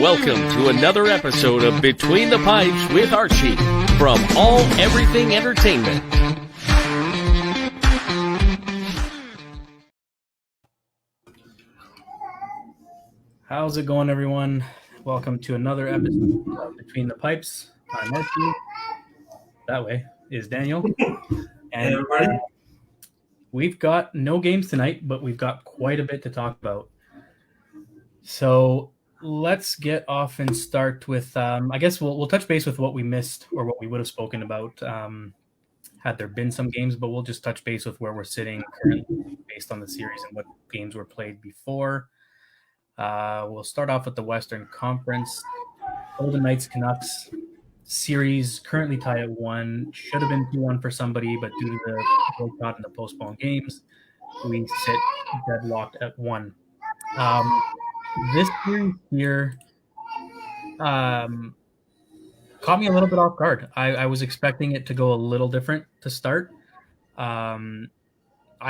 welcome to another episode of Between the Pipes with Archie from All Everything Entertainment. How's it going, everyone? Welcome to another episode of Between the Pipes. I'm Archie. That way is Daniel. And we've got no games tonight, but we've got quite a bit to talk about. So let's get off and start with, I guess we'll touch base with what we missed or what we would have spoken about had there been some games, but we'll just touch base with where we're sitting currently based on the series and what games were played before. We'll start off with the Western Conference. Golden Knights Canucks series currently tied at 1. Should have been 2-1 for somebody, but due to the boycott and the postponed games, we sit deadlocked at 1. This series here caught me a little bit off guard. I was expecting it to go a little different to start. I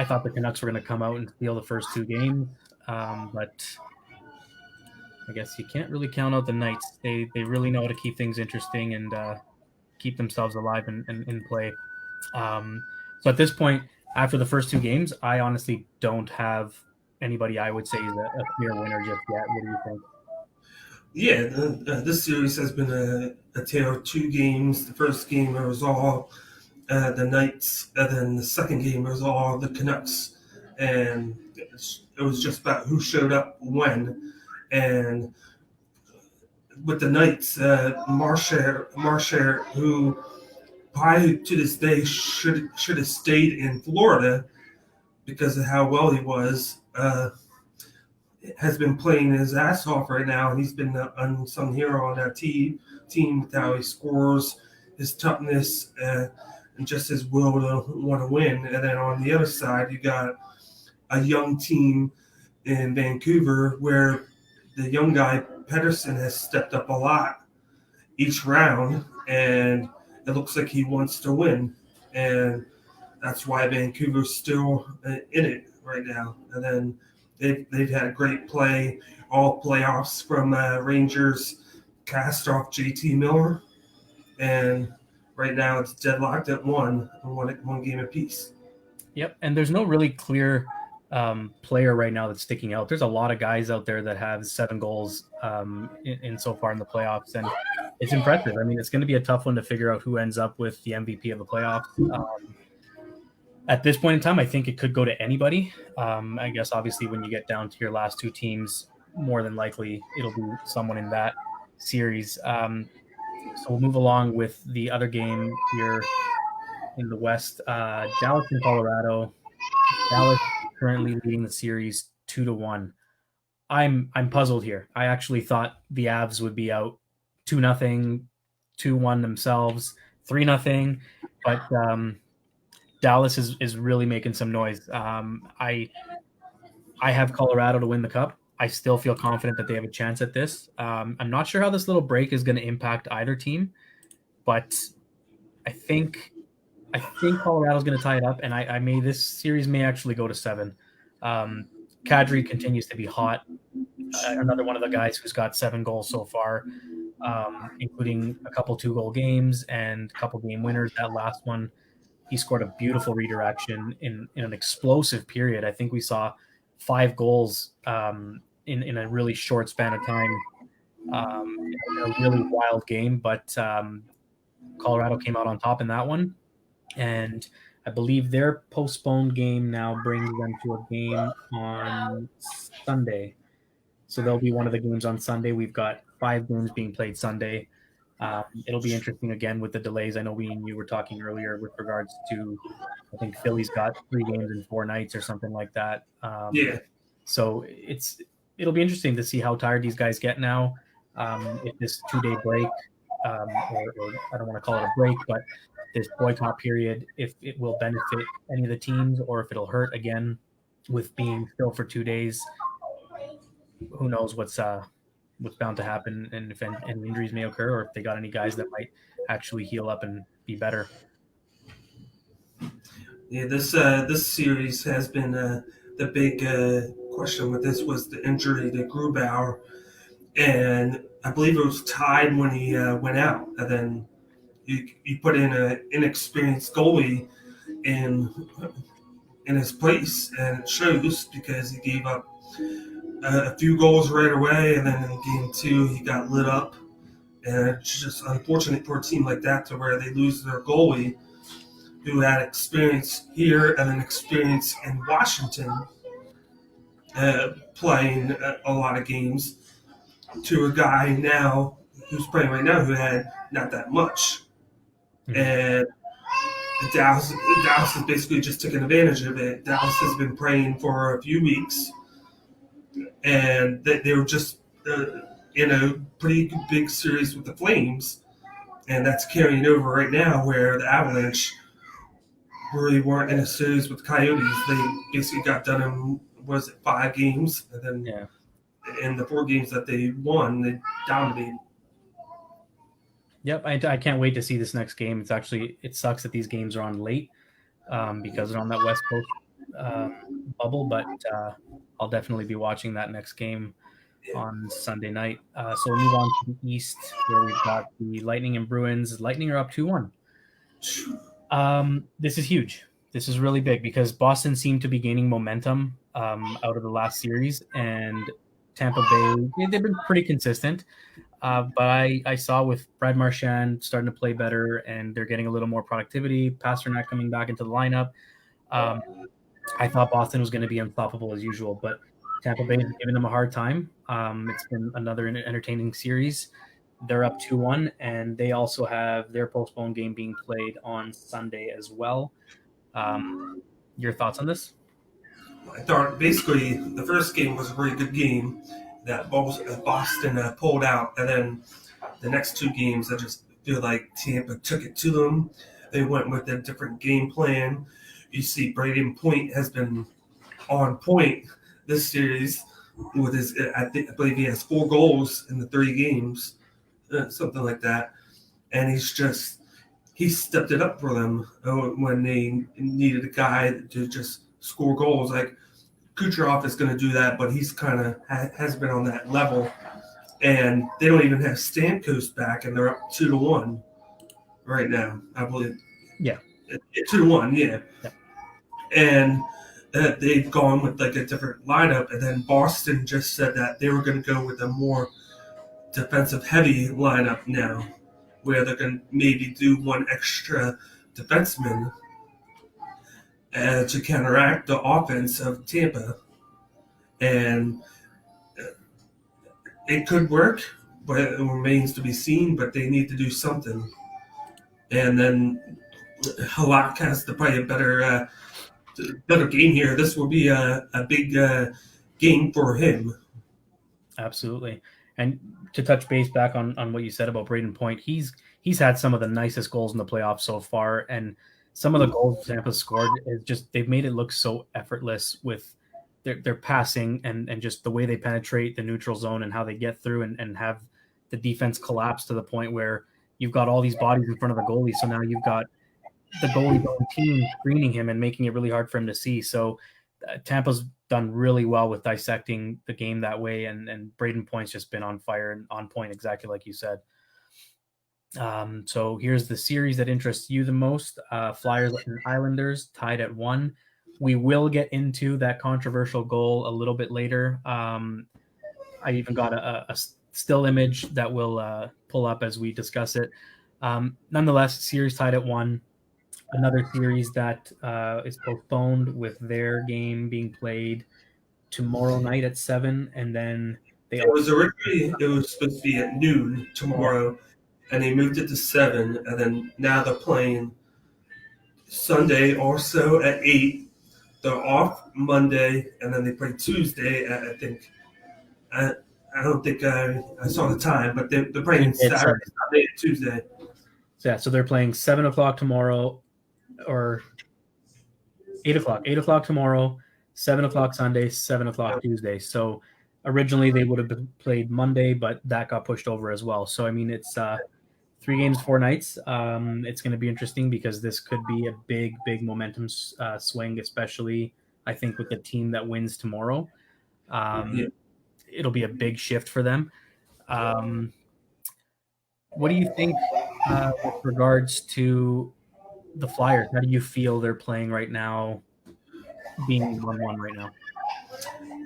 thought the Canucks were going to come out and steal the first 2 games, but I guess you can't really count out the Knights. They really know how to keep things interesting and keep themselves alive and in play. So at this point, after the first 2 games, I honestly don't have anybody I would say is a clear winner just yet. What do you think? Yeah, this series has been a tale of 2 games. The first game was all the Knights, and then the second game was all the Canucks. And it was just about who showed up when. And with the Knights, Marchand, who probably to this day should have stayed in Florida because of how well he was, has been playing his ass off right now, and he's been the unsung hero on that team with how he scores, his toughness, and just his will to want to win. And then on the other side, you got a young team in Vancouver where the young guy, Pedersen, has stepped up a lot each round, and it looks like he wants to win. And that's why Vancouver's still in it right now. And then they've had great play, all playoffs from Rangers, cast off JT Miller. And right now it's deadlocked at one game apiece. Yep, and there's no really clear player right now that's sticking out. There's a lot of guys out there that have 7 goals in so far in the playoffs, and it's impressive. I mean, it's going to be a tough one to figure out who ends up with the MVP of the playoffs. At this point in time, I think it could go to anybody. I guess obviously when you get down to your last 2 teams, more than likely it'll be someone in that series. So we'll move along with the other game here in the West. Dallas and Colorado. Dallas currently leading the series 2-1. I'm puzzled here. I actually thought the Avs would be out 2-0, 2-1 themselves, 3-0, but Dallas is really making some noise. I have Colorado to win the Cup. I still feel confident that they have a chance at this. I'm not sure how this little break is going to impact either team, but I think Colorado's going to tie it up, and this series may actually go to 7. Kadri continues to be hot. Another one of the guys who's got 7 goals so far, including a couple 2-goal games and a couple game winners. That last one, he scored a beautiful redirection in an explosive period. I think we saw 5 goals in a really short span of time. A really wild game, but Colorado came out on top in that one. And I believe their postponed game now brings them to a game on Sunday. So there'll be one of the games on Sunday. We've got 5 games being played Sunday. It'll be interesting again with the delays. I know we and you were talking earlier with regards to, I think Philly's got 3 games in 4 nights or something like that. Yeah. So it'll be interesting to see how tired these guys get now. If this 2-day break, or I don't want to call it a break, but this boycott period, if it will benefit any of the teams or if it'll hurt again with being still for 2 days. Who knows what's bound to happen, and if any injuries may occur, or if they got any guys that might actually heal up and be better. Yeah, this series has been the big question with this was the injury to Grubauer, and I believe it was tied when he went out, and then you put in an inexperienced goalie in in his place, and it shows because he gave up a few goals right away, and then in game two he got lit up, and it's just unfortunate for a team like that to where they lose their goalie who had experience here and then experience in Washington, playing a lot of games, to a guy now who's playing right now who had not that much. Mhm. And Dallas has basically just taken advantage of it. Dallas has been playing for a few weeks, and they were just in a pretty big series with the Flames, and that's carrying over right now where the Avalanche really weren't in a series with the Coyotes. They basically got done in, was it 5 games, and then Yeah. in the 4 games that they won, they dominated. Yep, I can't wait to see this next game. It sucks that these games are on late because they're on that West Coast bubble, but I'll definitely be watching that next game on Sunday night. So we'll move on to the East, where we've got the Lightning and Bruins. Lightning are up 2-1. This is huge. This is really big because Boston seemed to be gaining momentum out of the last series, and Tampa Bay, they've been pretty consistent. But I saw with Brad Marchand starting to play better, and they're getting a little more productivity. Pasternak coming back into the lineup. I thought Boston was going to be unstoppable as usual, but Tampa Bay is giving them a hard time. It's been another entertaining series. They're up 2-1, and they also have their postponed game being played on Sunday as well. Your thoughts on this? I thought basically the first game was a very good game that Boston pulled out, and then the next 2 games I just feel like Tampa took it to them. They went with a different game plan. You see, Braden Point has been on point this series with his. I believe he has 4 goals in the 3 games, something like that, and he stepped it up for them when they needed a guy to just score goals. Like Kucherov is going to do that, but he's kind of has been on that level, and they don't even have Stamkos back, and they're up 2-1 right now, I believe. Yeah, 2-1, yeah. Yeah. And they've gone with like a different lineup, and then Boston just said that they were going to go with a more defensive heavy lineup now, where they're going to maybe do 1 extra defenseman to counteract the offense of Tampa. And it could work, but it remains to be seen, but they need to do something. And then Halak has to play a better game here. This will be a big game for him. Absolutely. And to touch base back on what you said about Braden Point, he's had some of the nicest goals in the playoffs so far, and some of the goals Tampa scored is just they've made it look so effortless with their passing and just the way they penetrate the neutral zone and how they get through and have the defense collapse to the point where you've got all these bodies in front of the goalie. So now you've got the goalie's own team screening him and making it really hard for him to see. So Tampa's done really well with dissecting the game that way, and Braden Point's just been on fire and on point, exactly like you said. So here's the series that interests you the most. Flyers and Islanders tied at 1. We will get into that controversial goal a little bit later. I even got a still image that will pull up as we discuss it. Nonetheless, series tied at 1. Another series that is postponed with their game being played tomorrow night at 7, and then it was supposed to be at noon tomorrow, and they moved it to 7, and then now they're playing Sunday also at 8. They're off Monday, and then they play Tuesday at, I think. I don't think I saw the time, but they're playing Saturday and Tuesday. So they're playing 7 o'clock tomorrow, or 8 o'clock. 8 o'clock tomorrow, 7 o'clock Sunday, 7 o'clock Tuesday. So originally they would have been played Monday, but that got pushed over as well. So, I mean, it's 3 games, 4 nights. It's going to be interesting because this could be a big momentum swing, especially, I think, with the team that wins tomorrow. It'll be a big shift for them. What do you think with regards to the Flyers? How do you feel they're playing right now, being 1-1 right now?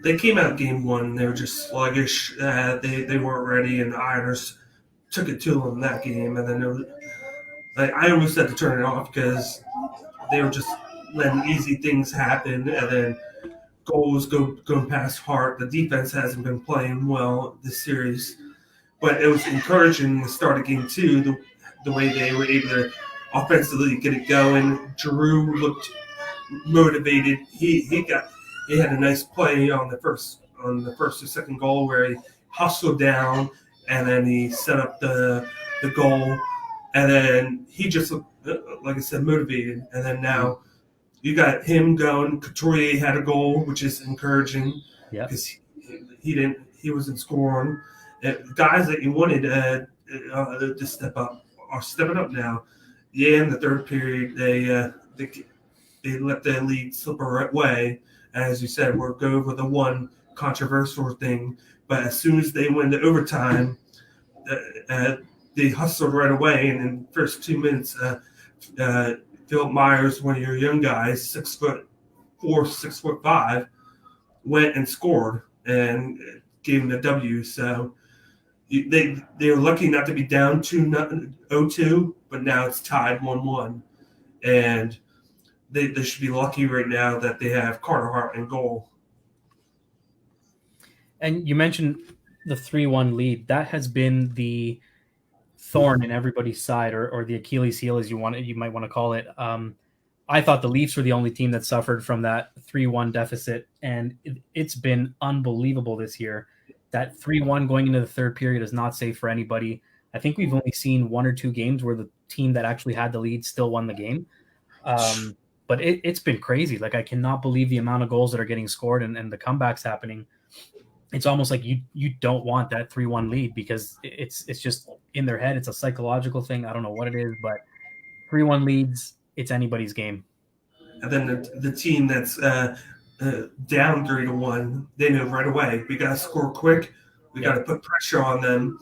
They came out game one. They were just sluggish. They weren't ready, and the Islanders took it to them in that game. And then I almost had to turn it off because they were just letting easy things happen, and then goals going past Hart. The defense hasn't been playing well this series, but it was encouraging to start of game two, the way they were able to offensively get it going. Giroux looked motivated. He had a nice play on the first or second goal where he hustled down and then he set up the goal, and then he just looked, like I said, motivated. And then now you got him going. Couturier had a goal, which is encouraging because he wasn't scoring. Guys that you wanted to step up are stepping up now. Yeah, in the third period, they let the lead slip away. As you said, we'll go over the one controversial thing. But as soon as they went to overtime, they hustled right away. And in the first 2 minutes, Philip Myers, one of your young guys, 6'4", 6'5", went and scored and gave them the W. So they were lucky not to be down 0-2, but now it's tied 1-1. And they should be lucky right now that they have Carter Hart in goal. And you mentioned the 3-1 lead. That has been the thorn in everybody's side, or the Achilles heel, as you might want to call it. I thought the Leafs were the only team that suffered from that 3-1 deficit, and it's been unbelievable this year. That 3-1 going into the third period is not safe for anybody. I think we've only seen one or two games where the team that actually had the lead still won the game. But it's been crazy. Like, I cannot believe the amount of goals that are getting scored and the comebacks happening. It's almost like you don't want that 3-1 lead because it's just in their head. It's a psychological thing. I don't know what it is, but 3-1 leads, it's anybody's game. And then the team that's down 3-1, they know right away. We got to score quick. We got to put pressure on them.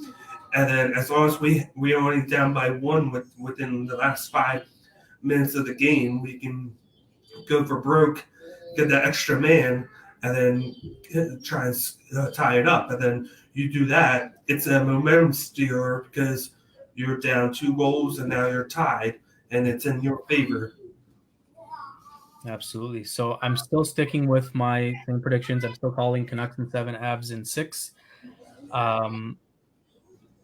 And then as long as we are only down by one within the last 5 minutes of the game, we can go for broke, get that extra man, and then try and tie it up. And then you do that, it's a momentum stealer because you're down 2 goals and now you're tied, and it's in your favor. Absolutely. So I'm still sticking with my same predictions. I'm still calling Canucks in 7, Avs in 6.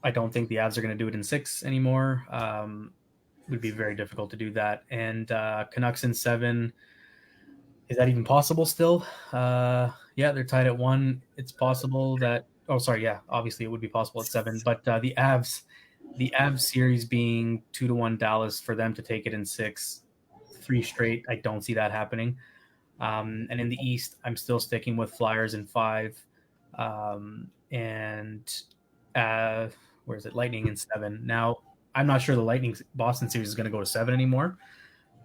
I don't think the Avs are going to do it in 6 anymore. It would be very difficult to do that. And Canucks in 7, is that even possible still? Yeah, they're tied at 1. It's possible that – obviously it would be possible at 7. But the Avs series being 2-1 Dallas, for them to take it in 6, 3 straight, I don't see that happening. And in the East, I'm still sticking with Flyers in 5. Lightning in 7. Now, I'm not sure the Lightning Boston series is going to go to 7 anymore.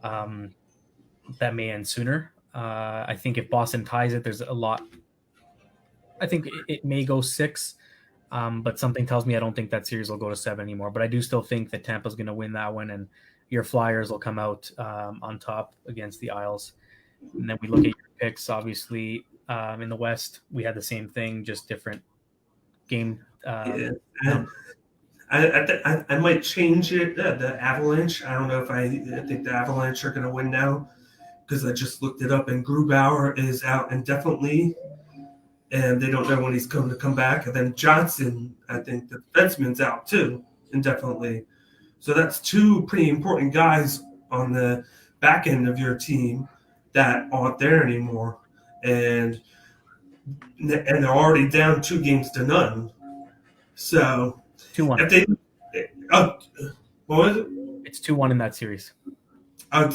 That may end sooner. I think if Boston ties it, there's a lot. I think it may go 6, but something tells me I don't think that series will go to 7 anymore. But I do still think that Tampa's going to win that one, and your Flyers will come out on top against the Isles. And then we look at your picks. Obviously, in the West, we had the same thing, just different game. I might change it. The Avalanche. I don't know if I think the Avalanche are going to win now because I just looked it up, and Grubauer is out indefinitely, and they don't know when he's going to come back. And then Johnson, I think the defenseman's out too indefinitely. So that's 2 pretty important guys on the back end of your team that aren't there anymore, and they're already down 2-0. So 2-1. What was it? It's 2-1 in that series. Oh,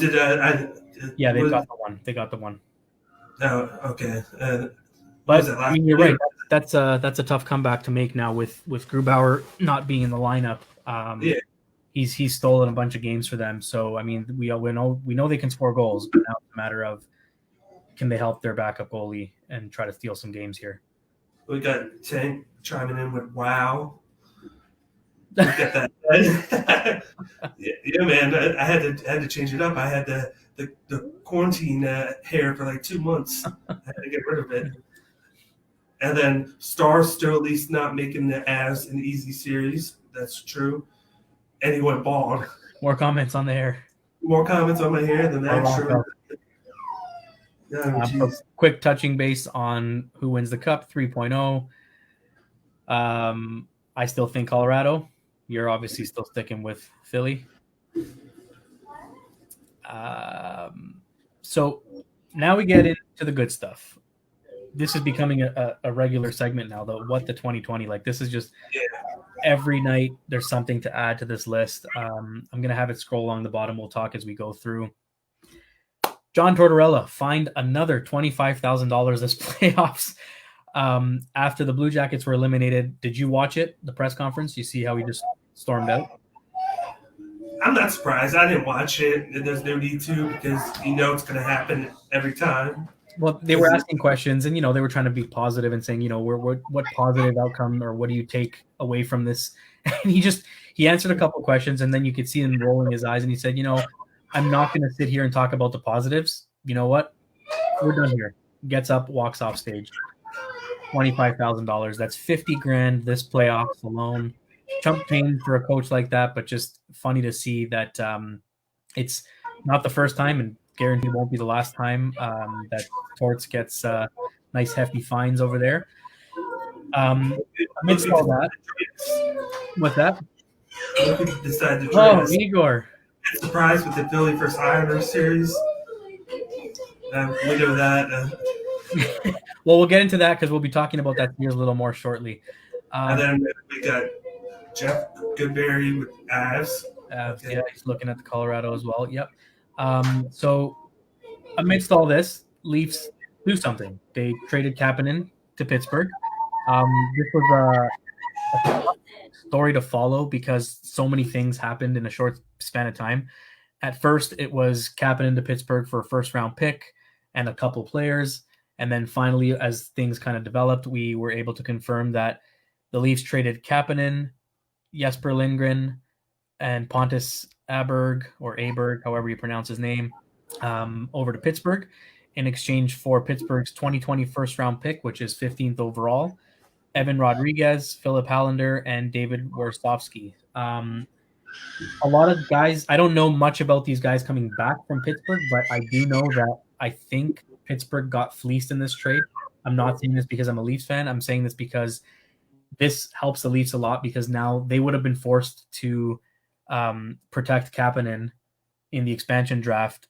yeah, they got the one. They got the one. Oh, okay. But I mean, you're right. That's a tough comeback to make now with Grubauer not being in the lineup. Yeah. He's stolen a bunch of games for them. So I mean, we know they can score goals, but now it's a matter of can they help their backup goalie and try to steal some games here. We got Tank chiming in with wow. Get that. Yeah, man. I had to change it up. I had the quarantine hair for like 2 months. I had to get rid of it. And then Star's still at least not making the Avs an easy series. That's true. And he went bald. More comments on the hair. More comments on my hair than that. Oh, Sure. So quick touching base on who wins the cup 3.0. I still think Colorado. You're obviously still sticking with Philly. So now we get into the good stuff. This is becoming a regular segment now, though. What the 2020 like? This is just every night there's something to add to this list. I'm gonna have it scroll along the bottom. We'll talk as we go through. John Tortorella fined another $25,000 this playoffs after the Blue Jackets were eliminated. Did you watch it? The press conference? You see how he just stormed out? I'm not surprised. I didn't watch it. There's no need to because you know it's going to happen every time. Well, they were asking questions, and they were trying to be positive and saying, what positive outcome or what do you take away from this? And he answered a couple of questions, and then you could see him rolling his eyes, and he said, I'm not going to sit here and talk about the positives. You know what? We're done here. Gets up, walks off stage. $25,000. That's $50,000 this playoffs alone. Chump change for a coach like that, but just funny to see that it's not the first time, and guaranteed won't be the last time that Torts gets nice hefty fines over there. Amidst all that, what's that? Decided to try this. Igor. Surprised with the Philly versus Islanders series. We know that. Well, we'll get into that because we'll be talking about that series a little more shortly. And then we got Jeff Goodberry with Avs. Yeah, he's looking at the Colorado as well. Yep. So amidst all this, Leafs do something. They traded Kapanen to Pittsburgh. This was a story to follow because so many things happened in a short span of time. At first, it was Kapanen to Pittsburgh for a first-round pick and a couple players. And then finally, as things kind of developed, we were able to confirm that the Leafs traded Kapanen, Jesper Lindgren, and Pontus Aberg, however you pronounce his name, over to Pittsburgh in exchange for Pittsburgh's 2020 first-round pick, which is 15th overall, Evan Rodriguez, Philip Hallander, and David Worsofsky. A lot of guys, I don't know much about these guys coming back from Pittsburgh, but I do know that I think Pittsburgh got fleeced in this trade. I'm not saying this because I'm a Leafs fan. I'm saying this because this helps the Leafs a lot because now they would have been forced to protect Kapanen in the expansion draft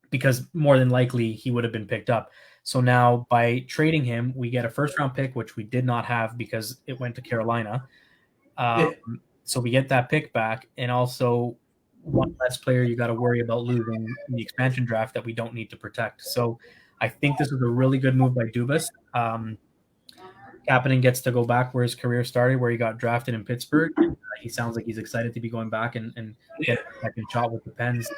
because more than likely he would have been picked up. So now by trading him, we get a first-round pick, which we did not have because it went to Carolina. So we get that pick back, and also one less player you got to worry about losing in the expansion draft that we don't need to protect. So I think this was a really good move by Dubas. Kapanen gets to go back where his career started, where he got drafted in Pittsburgh. He sounds like he's excited to be going back and get a second shot with the Pens,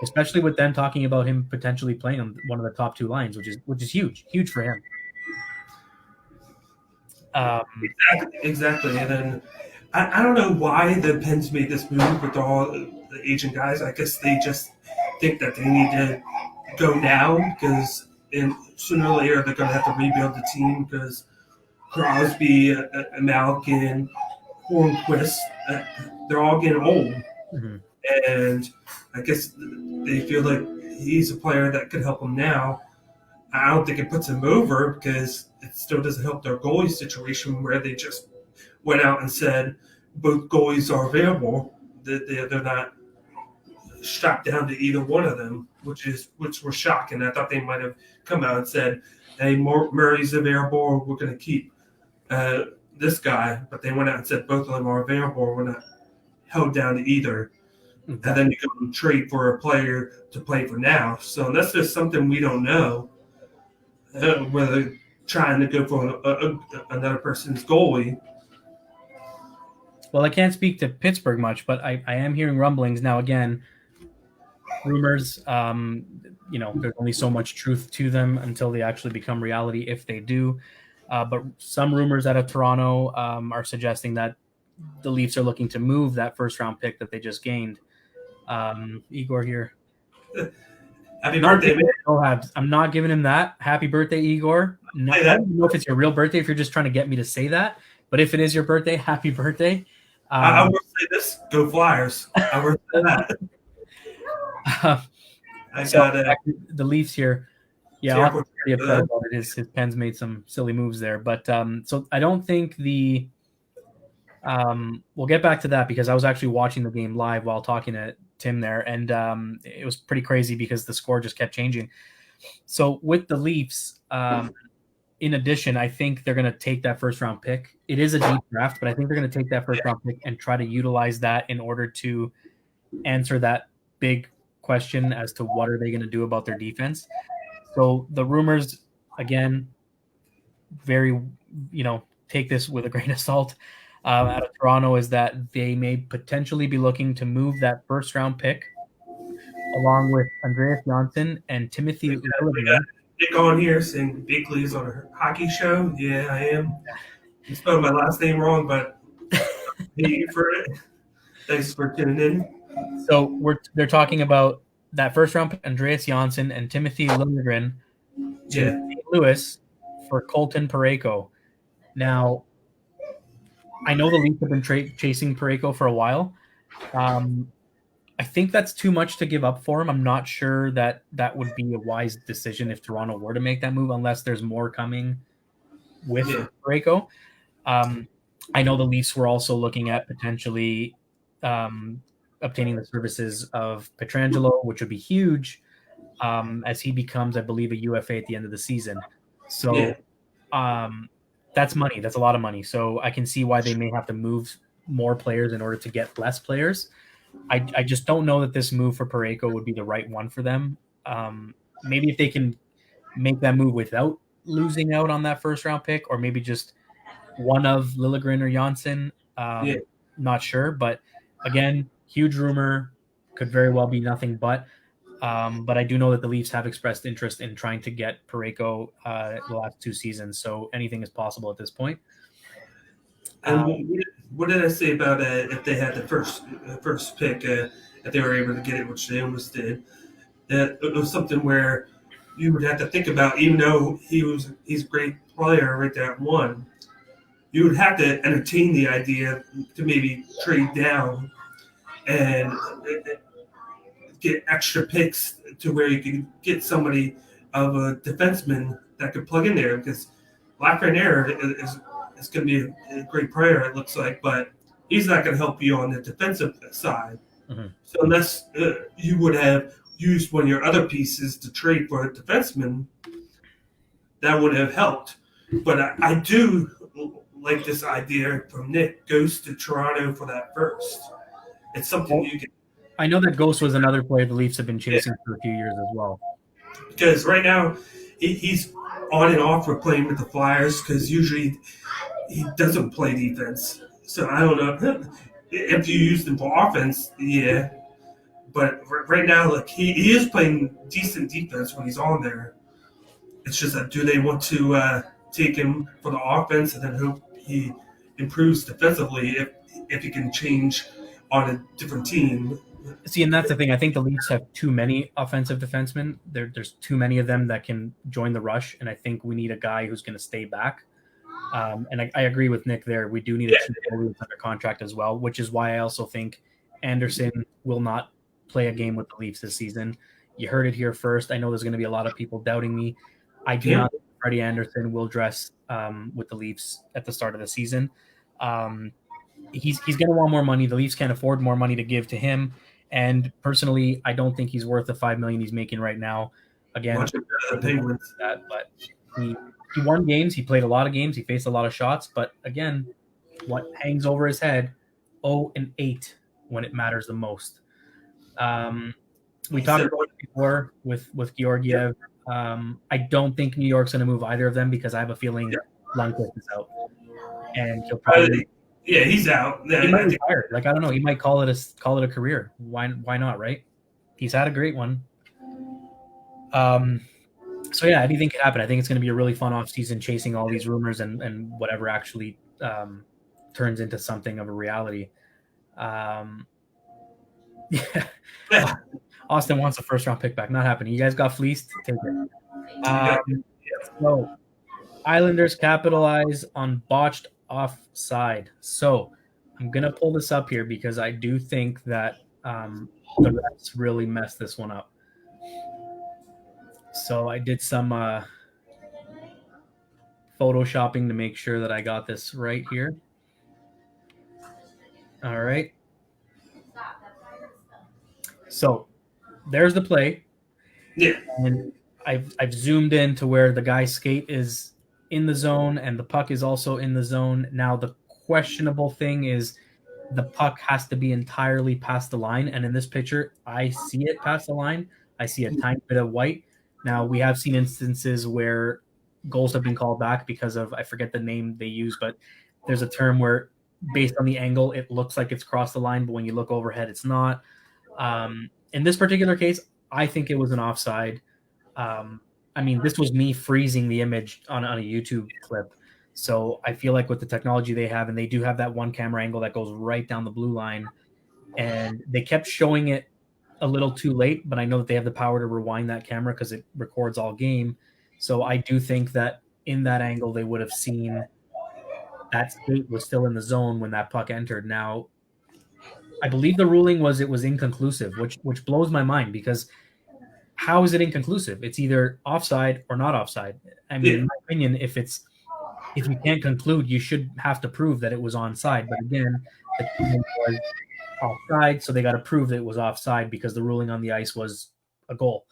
especially with them talking about him potentially playing on one of the top two lines, which is huge for him. Exactly. And then I don't know why the Pens made this move with all the agent guys. I guess they just think that they need to go now because sooner or later they're going to have to rebuild the team because Crosby, Malkin, Hornquist, they're all getting old. Mm-hmm. And I guess they feel like he's a player that could help them now. I don't think it puts them over because it still doesn't help their goalie situation where they just went out and said both goalies are available. They're not strapped down to either one of them, which was shocking. I thought they might have come out and said, hey, Murray's available, we're going to keep this guy. But they went out and said both of them are available, we're not held down to either. Mm-hmm. And then you go and trade for a player to play for now. So that's just something we don't know. Whether trying to go for another person's goalie. Well, I can't speak to Pittsburgh much, but I am hearing rumblings now. Again, rumors. There's only so much truth to them until they actually become reality, if they do. But some rumors out of Toronto are suggesting that the Leafs are looking to move that first round pick that they just gained. Igor here. Happy birthday, man. I'm not giving him that. Happy birthday, Igor. No, I don't know if it's your real birthday, if you're just trying to get me to say that. But if it is your birthday, happy birthday. I will say this: Go Flyers. I will say that. I got the Leafs here. Yeah, I'm pretty upset about it. His Pens made some silly moves there, but so I don't think the. We'll get back to that because I was actually watching the game live while talking to Tim there, and it was pretty crazy because the score just kept changing. So with the Leafs, in addition, I think they're going to take that first round pick. It is a deep draft, but I think they're going to take that first round pick and try to utilize that in order to answer that big question as to what are they going to do about their defense. So the rumors, again, very, take this with a grain of salt. Out of Toronto is that they may potentially be looking to move that first round pick along with Andreas Johnsson and Timothy Liljegren. Nick on here saying Big Lee's on a hockey show. Yeah, I am. You spelled my last name wrong, but thank you for it. Thanks for tuning in. So they're talking about that first round pick, Andreas Johnsson and Timothy Liljegren to St. Louis for Colton Parayko. Now, I know the Leafs have been chasing Parayko for a while. I think that's too much to give up for him. I'm not sure that would be a wise decision if Toronto were to make that move, unless there's more coming with Parayko. I know the Leafs were also looking at potentially obtaining the services of Pietrangelo, which would be huge as he becomes, I believe, a UFA at the end of the season. So that's money. That's a lot of money. So I can see why they may have to move more players in order to get less players. I just don't know that this move for Parayko would be the right one for them. Maybe if they can make that move without losing out on that first round pick, or maybe just one of Liljegren or Johnsson. Not sure, but again, huge rumor, could very well be nothing but. But I do know that the Leafs have expressed interest in trying to get Parayko the last 2 seasons, so anything is possible at this point. And what did I say about if they had the first pick, if they were able to get it, which they almost did? That it was something where you would have to think about, even though he's a great player right there at 1, you would have to entertain the idea to maybe trade down and get extra picks to where you can get somebody of a defenseman that could plug in there, because Lafreniere is going to be a great player, it looks like, but he's not going to help you on the defensive side. Mm-hmm. So unless you would have used one of your other pieces to trade for a defenseman, that would have helped. But I do like this idea from Nick, goes to Toronto for that first. It's something you can. I know that Ghost was another player the Leafs have been chasing for a few years as well. Because right now he's on and off with playing with the Flyers, because usually he doesn't play defense. So I don't know if you use him for offense, yeah. But right now, like he is playing decent defense when he's on there. It's just that, do they want to take him for the offense and then hope he improves defensively if he can change on a different team? See, and that's the thing. I think the Leafs have too many offensive defensemen. There's too many of them that can join the rush, and I think we need a guy who's going to stay back. And I agree with Nick there. We do need a team under contract as well, which is why I also think Anderson will not play a game with the Leafs this season. You heard it here first. I know there's going to be a lot of people doubting me. I do not think Freddie Anderson will dress with the Leafs at the start of the season. He's going to want more money. The Leafs can't afford more money to give to him. And personally, I don't think he's worth the $5 million he's making right now. Again, but he won games. He played a lot of games. He faced a lot of shots. But again, what hangs over his head? 0-8 when it matters the most. We talked about it before with Georgiev. I don't think New York's going to move either of them, because I have a feeling Lundqvist is out, and he'll probably. Yeah, he's out. He might retire. Like, I don't know. He might call it a career. Why not? Right? He's had a great one. So yeah, anything could happen. I think it's going to be a really fun off season, chasing all these rumors and whatever actually turns into something of a reality. Yeah. Yeah. Austin wants a first round pick back. Not happening. You guys got fleeced. Take it. So Islanders capitalize on botched offside. So I'm gonna pull this up here because I do think that the refs really messed this one up. So I did some photoshopping to make sure that I got this right here. All right. So there's the play. Yeah. And I've zoomed in to where the guy's skate is in the zone and the puck is also in the zone. Now the questionable thing is the puck has to be entirely past the line. And in this picture, I see it past the line. I see a tiny bit of white. Now we have seen instances where goals have been called back because of, I forget the name they use, but there's a term where based on the angle, it looks like it's crossed the line, but when you look overhead, it's not. In this particular case, I think it was an offside. I mean, this was me freezing the image on a YouTube clip. So I feel like with the technology they have, and they do have that one camera angle that goes right down the blue line, and they kept showing it a little too late, but I know that they have the power to rewind that camera because it records all game. So I do think that in that angle, they would have seen that skate was still in the zone when that puck entered. Now, I believe the ruling was it was inconclusive, which blows my mind because how is it inconclusive? It's either offside or not offside. I mean, in my opinion, if you can't conclude, you should have to prove that it was onside. But again, the ruling was offside, so they got to prove that it was offside because the ruling on the ice was a goal.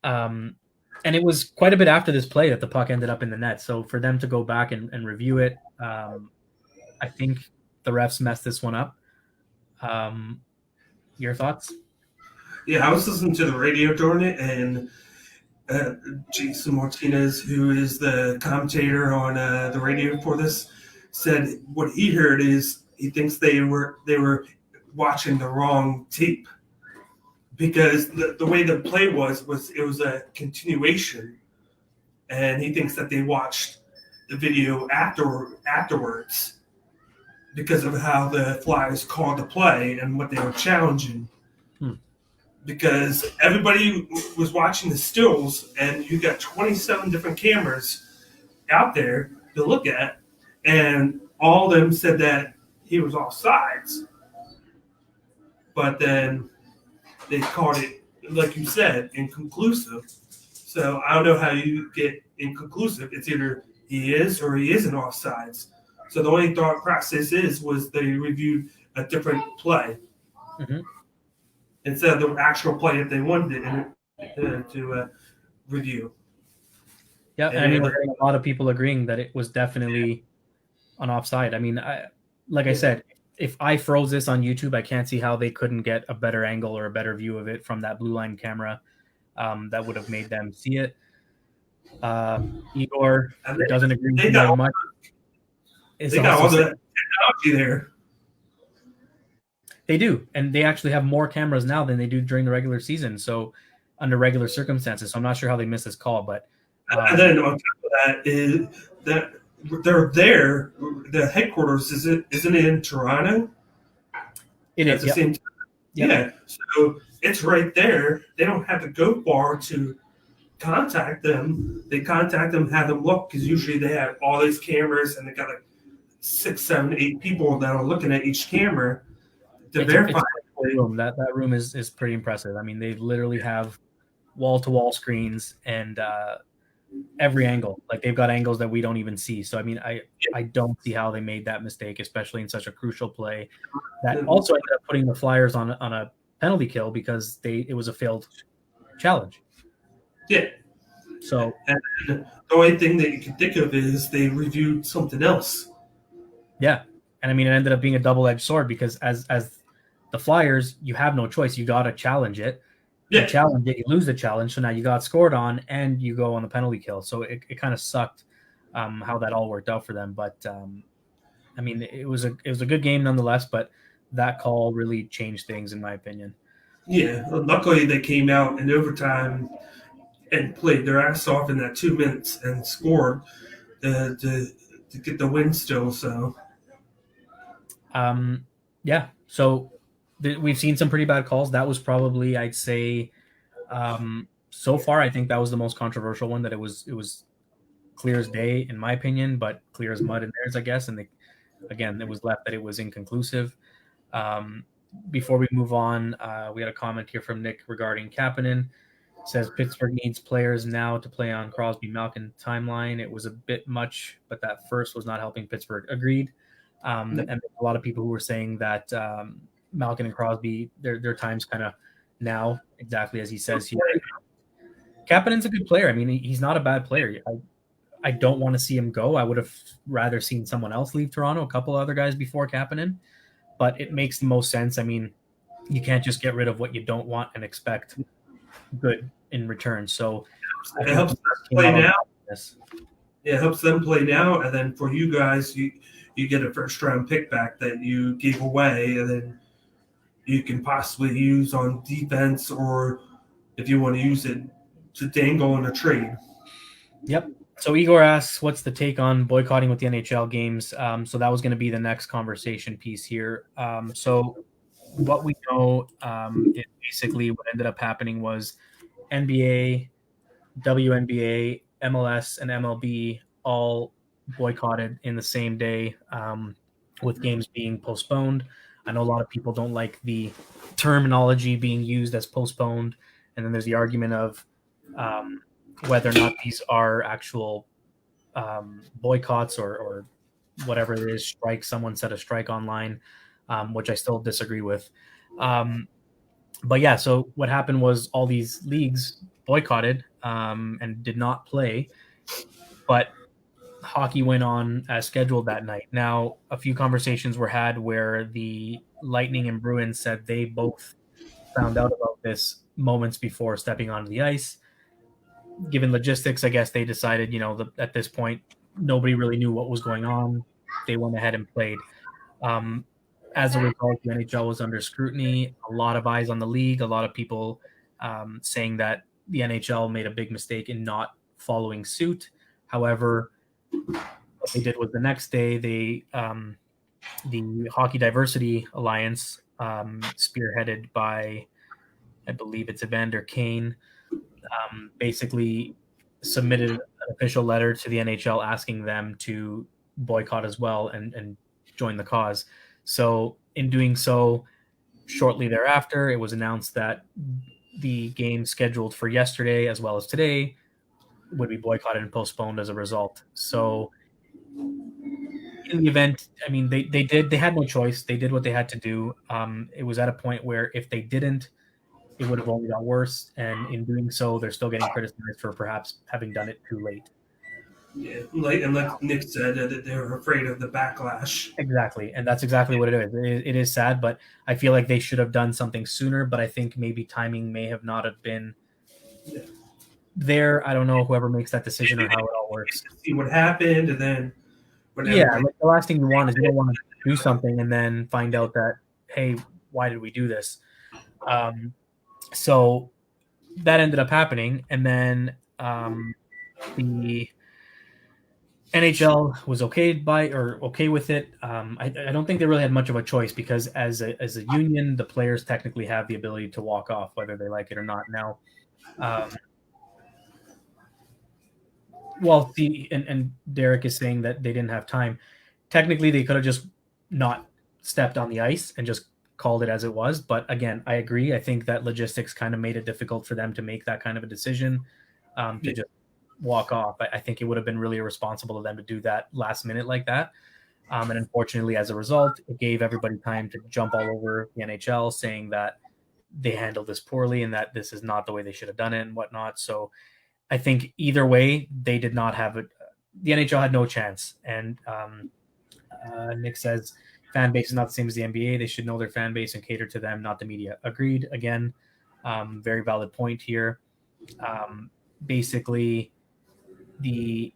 And it was quite a bit after this play that the puck ended up in the net. So for them to go back and review it, I think the refs messed this one up. Your thoughts? Yeah, I was listening to the radio during it, and Jason Martinez, who is the commentator on the radio for this, said what he heard is he thinks they were watching the wrong tape because the way the play was it was a continuation, and he thinks that they watched the video afterwards because of how the Flyers called the play and what they were challenging. Because everybody was watching the stills, and you got 27 different cameras out there to look at, and all of them said that he was offsides. But then they called it, like you said, inconclusive. So I don't know how you get inconclusive. It's either he is or he isn't offsides. So the only thought process was they reviewed a different play. Mm-hmm. Instead of the actual play that they wanted to review. Yeah, and I mean, we're getting a lot of people agreeing that it was definitely an offside. I mean, like I said, if I froze this on YouTube, I can't see how they couldn't get a better angle or a better view of it from that blue line camera that would have made them see it. Igor doesn't agree with me very much. They got all the technology there. They do, and they actually have more cameras now than they do during the regular season. So, under regular circumstances, so I'm not sure how they missed this call. But and then on top of that is that they're there. The headquarters isn't it in Toronto? It is at the same time. Yep. Yeah, so it's right there. They don't have to go far to contact them. They contact them, have them look because usually they have all these cameras and they got like 6, 7, 8 people that are looking at each camera. It's a room. That room is pretty impressive. I mean, they literally have wall-to-wall screens and every angle. Like they've got angles that we don't even see. So I mean, I don't see how they made that mistake, especially in such a crucial play. That also ended up putting the Flyers on a penalty kill because it was a failed challenge. Yeah. So and the only thing that you can think of is they reviewed something else. Yeah. And I mean, it ended up being a double-edged sword because as the Flyers, you have no choice. You got to challenge it. Yeah. You challenge it, you lose the challenge. So now you got scored on and you go on the penalty kill. So it kind of sucked how that all worked out for them. But, I mean, it was a good game nonetheless, but that call really changed things in my opinion. Yeah. Luckily, they came out in overtime and played their ass off in that 2 minutes and scored to get the win still. So. Yeah, so we've seen some pretty bad calls. That was probably, I'd say, so far, I think that was the most controversial one. That it was clear as day in my opinion, but clear as mud in theirs, I guess. And again, it was left that it was inconclusive. Um, Before we move on, we had a comment here from Nick regarding Kapanen. Says Pittsburgh needs players now to play on Crosby Malkin timeline. It was a bit much, but that first was not helping Pittsburgh. Agreed. And a lot of people who were saying that Malkin and Crosby, their time's kind of now, exactly as he says here. Kapanen's a good player. I mean, he's not a bad player. I don't want to see him go. I would have rather seen someone else leave Toronto, a couple other guys before Kapanen, but it makes the most sense. I mean, you can't just get rid of what you don't want and expect good in return. So it helps them play now. Yeah, it helps them play now, and then for you guys, you get a first round pick back that you gave away, and then you can possibly use on defense, or if you want to use it to dangle in a trade. Yep. So Igor asks, what's the take on boycotting with the NHL games? So that was going to be the next conversation piece here. So what we know is basically what ended up happening was NBA, WNBA, MLS, and MLB all boycotted in the same day, with games being postponed. I know a lot of people don't like the terminology being used as postponed, and then there's the argument of whether or not these are actual boycotts or whatever it is, strike. Someone said a strike online, which I still disagree with. But yeah, so what happened was all these leagues boycotted and did not play, but hockey went on as scheduled that night. Now, a few conversations were had where the Lightning and Bruins said they both found out about this moments before stepping onto the ice. Given logistics, I guess they decided, at this point, nobody really knew what was going on. They went ahead and played. As a result, the NHL was under scrutiny, a lot of eyes on the league, a lot of people saying that the NHL made a big mistake in not following suit. However, what they did was the next day, the Hockey Diversity Alliance, spearheaded by, I believe it's Evander Kane, basically submitted an official letter to the NHL asking them to boycott as well and join the cause. So in doing so, shortly thereafter, it was announced that the game scheduled for yesterday as well as today would be boycotted and postponed as a result. So in the event, I mean, they had no choice. They did what they had to do. It was at a point where if they didn't, it would have only got worse. And in doing so, they're still getting criticized for perhaps having done it too late. Yeah, like Nick said, that they're afraid of the backlash. Exactly, and that's exactly what it is. It is sad, but I feel like they should have done something sooner, but I think maybe timing may have not have been there. I don't know whoever makes that decision or how it all works. See what happened, and then like the last thing you want is you don't want to do something and then find out that, hey, why did we do this? So that ended up happening, and then the NHL was okay with it. I don't think they really had much of a choice because as a union, the players technically have the ability to walk off whether they like it or not. Now, and Derek is saying that they didn't have time. Technically, they could have just not stepped on the ice and just called it as it was. But again, I agree. I think that logistics kind of made it difficult for them to make that kind of a decision to just walk off. I think it would have been really irresponsible of them to do that last minute like that. And unfortunately, as a result, it gave everybody time to jump all over the NHL saying that they handled this poorly and that this is not the way they should have done it and whatnot. So I think either way, they did not have it. The NHL had no chance. And Nick says, fan base is not the same as the NBA. They should know their fan base and cater to them, not the media. Agreed. Again, very valid point here. Basically, the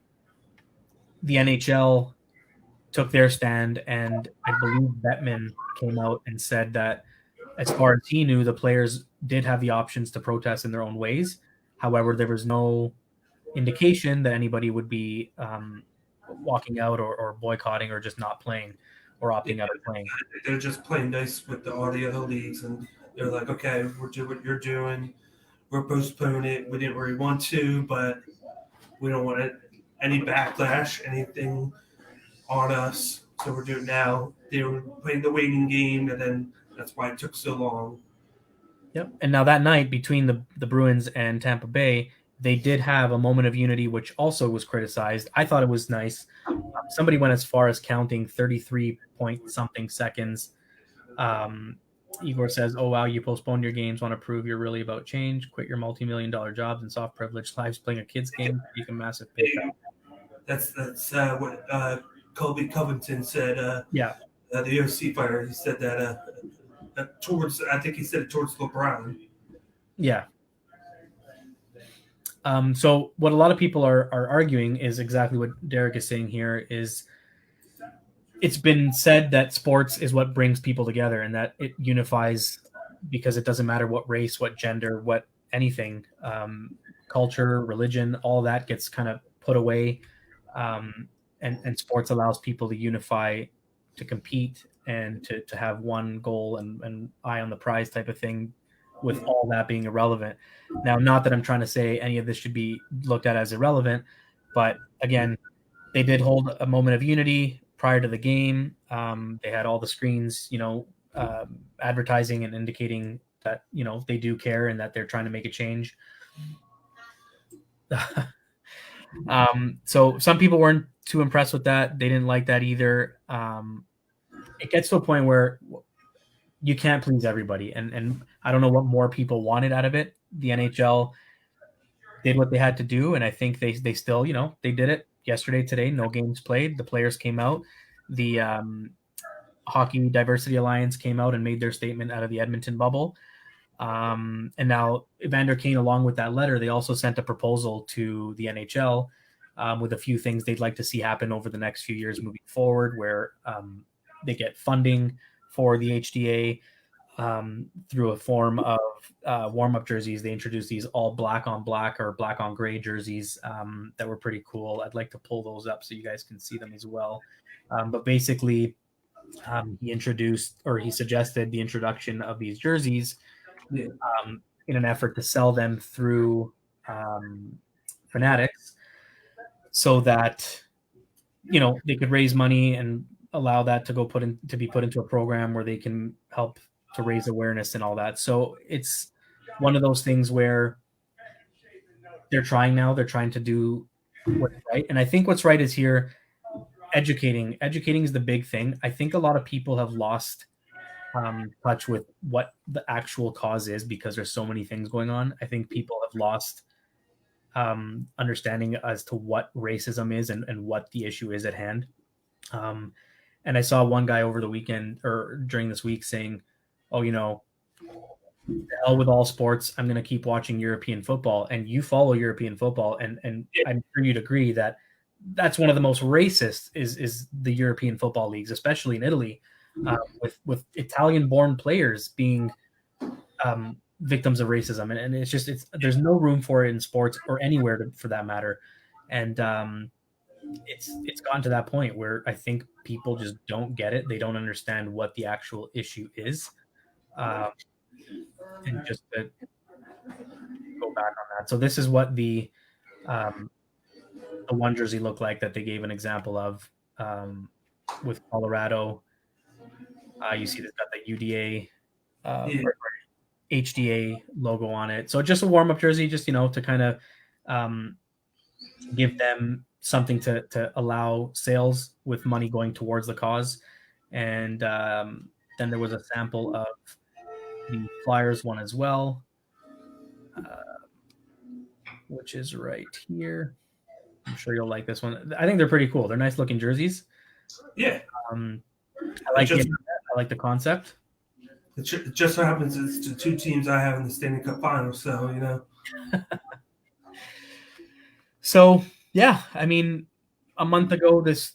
NHL took their stand, and I believe Bettman came out and said that as far as he knew, the players did have the options to protest in their own ways. However, there was no indication that anybody would be walking out or boycotting or just not playing, or opting out of playing. They're just playing nice with all the other leagues, and they're like, okay, we'll do what you're doing. We're postponing it. We didn't really want to, but we don't want any backlash, anything on us. So we're doing it now. They were playing the waiting game, and then that's why it took so long. Yep. And now that night between the Bruins and Tampa Bay, they did have a moment of unity, which also was criticized. I thought it was nice. Somebody went as far as counting 33 point something seconds. Igor says, "Oh wow, you postponed your games. Want to prove you're really about change? Quit your multi-million-dollar jobs and soft privilege lives playing a kids game. Take a massive pay cut." That's what Colby Covington said. Yeah. The UFC fighter. He said that towards. I think he said it towards LeBron. Yeah. So what a lot of people are arguing is exactly what Derek is saying here. Is it's been said that sports is what brings people together and that it unifies because it doesn't matter what race, what gender, what anything, culture, religion, all that gets kind of put away. And sports allows people to unify, to compete, and to have one goal and eye on the prize type of thing, with all that being irrelevant. Now, not that I'm trying to say any of this should be looked at as irrelevant, but again, they did hold a moment of unity prior to the game. They had all the screens, advertising and indicating that, they do care and that they're trying to make a change. So some people weren't too impressed with that. They didn't like that either. It gets to a point where you can't please everybody. And I don't know what more people wanted out of it. The NHL did what they had to do. And I think they still, they did it yesterday, today, no games played. The players came out. The Hockey Diversity Alliance came out and made their statement out of the Edmonton bubble. And now Evander Kane, along with that letter, they also sent a proposal to the NHL with a few things they'd like to see happen over the next few years moving forward, where they get funding for the HDA through a form of warm-up jerseys. They introduced these all black on black or black on gray jerseys that were pretty cool. I'd like to pull those up so you guys can see them as well. But basically, he suggested the introduction of these jerseys in an effort to sell them through Fanatics, so that they could raise money and allow that to be put into a program where they can help to raise awareness and all that. So it's one of those things where they're trying to do what's right. And I think what's right is here, educating is the big thing. I think a lot of people have lost touch with what the actual cause is because there's so many things going on. I think people have lost understanding as to what racism is and what the issue is at hand. And I saw one guy over the weekend or during this week saying, "Oh, the hell with all sports. I'm going to keep watching European football." And you follow European football, and I'm sure you'd agree that that's one of the most racist is the European football leagues, especially in Italy, with Italian-born players being victims of racism, and there's no room for it in sports or anywhere for that matter, and it's gotten to that point where I think people just don't get it. They don't understand what the actual issue is. And just to go back on that. So this is what the one jersey looked like that they gave an example of with Colorado. You see it's got the UDA HDA logo on it. So just a warm-up jersey, just, to kind of give them something to allow sales with money going towards the cause. And then there was a sample of the Flyers one as well, which is right here. I'm sure you'll like this one. I think they're pretty cool. They're nice looking jerseys. Yeah. I like the concept. It just so happens it's the two teams I have in the Stanley Cup Finals, so So yeah, I mean, a month ago, this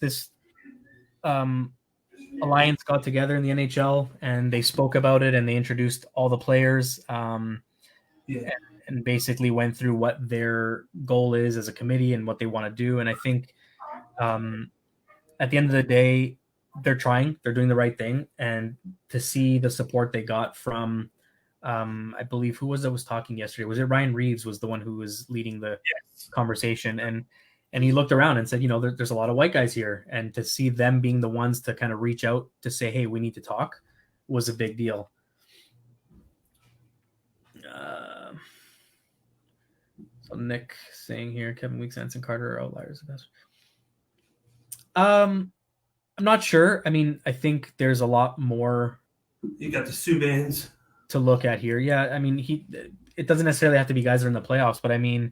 alliance got together in the NHL and they spoke about it and they introduced all the players and basically went through what their goal is as a committee and what they want to do. And I think at the end of the day, they're trying, they're doing the right thing, and to see the support they got from, I believe who was that was talking yesterday? Was it Ryan Reeves was the one who was leading the conversation, and he looked around and said, there's a lot of white guys here, and to see them being the ones to kind of reach out to say, hey, we need to talk, was a big deal. So Nick saying here, Kevin Weeks, and Carter are outliers. I'm not sure. I mean, I think there's a lot more. You got the Subans to look at here. Yeah, I mean, it doesn't necessarily have to be guys that are in the playoffs, but I mean,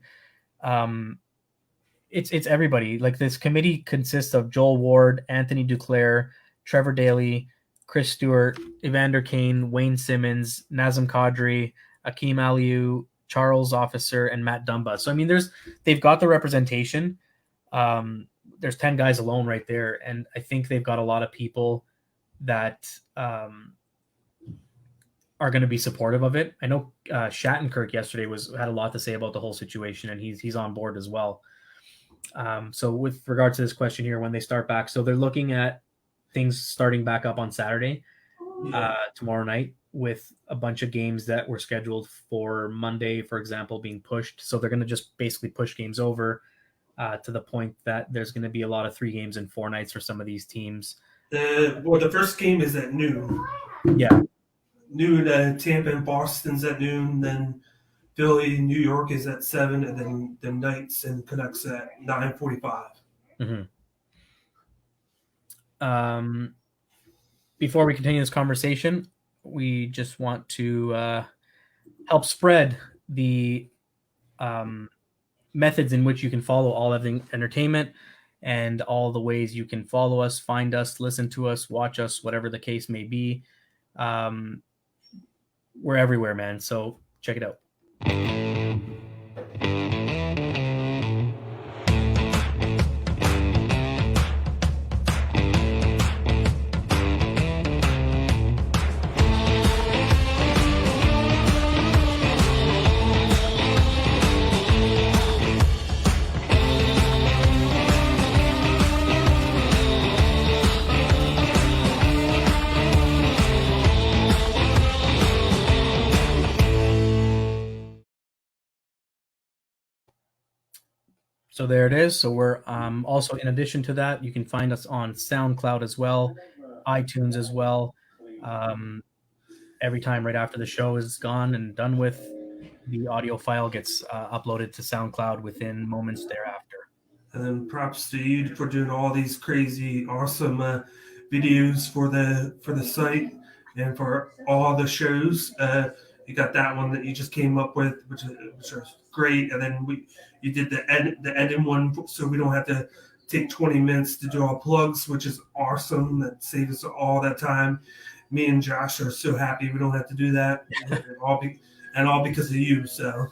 it's everybody. Like, this committee consists of Joel Ward, Anthony Duclair, Trevor Daley, Chris Stewart, Evander Kane, Wayne Simmons, Nazem Kadri, Akeem Aliu, Charles Officer, and Matt Dumba. So I mean, they've got the representation. There's 10 guys alone right there, and I think they've got a lot of people that are going to be supportive of it. I know Shattenkirk yesterday had a lot to say about the whole situation, and he's on board as well. So with regard to this question here, when they start back, so they're looking at things starting back up on Saturday, tomorrow night, with a bunch of games that were scheduled for Monday, for example, being pushed. So they're going to just basically push games over to the point that there's going to be a lot of 3 games in 4 nights for some of these teams. The first game is at noon. Yeah. Noon, Tampa and Boston's at noon, then Philly, New York is at 7, and then the Knights and Canucks at 9:45. Mm-hmm. Before we continue this conversation, we just want to help spread the methods in which you can follow All Everything Entertainment and all the ways you can follow us, find us, listen to us, watch us, whatever the case may be. We're everywhere, man. So check it out. So there it is. So we're also, in addition to that, you can find us on SoundCloud as well, iTunes as well. Every time right after the show is gone and done with, the audio file gets uploaded to SoundCloud within moments thereafter. And then props to you for doing all these crazy, awesome videos for the site and for all the shows. You got that one that you just came up with, which was great. And then you did the edit one, so we don't have to take 20 minutes to do our plugs, which is awesome. That saves us all that time. Me and Josh are so happy we don't have to do that, and all because of you. So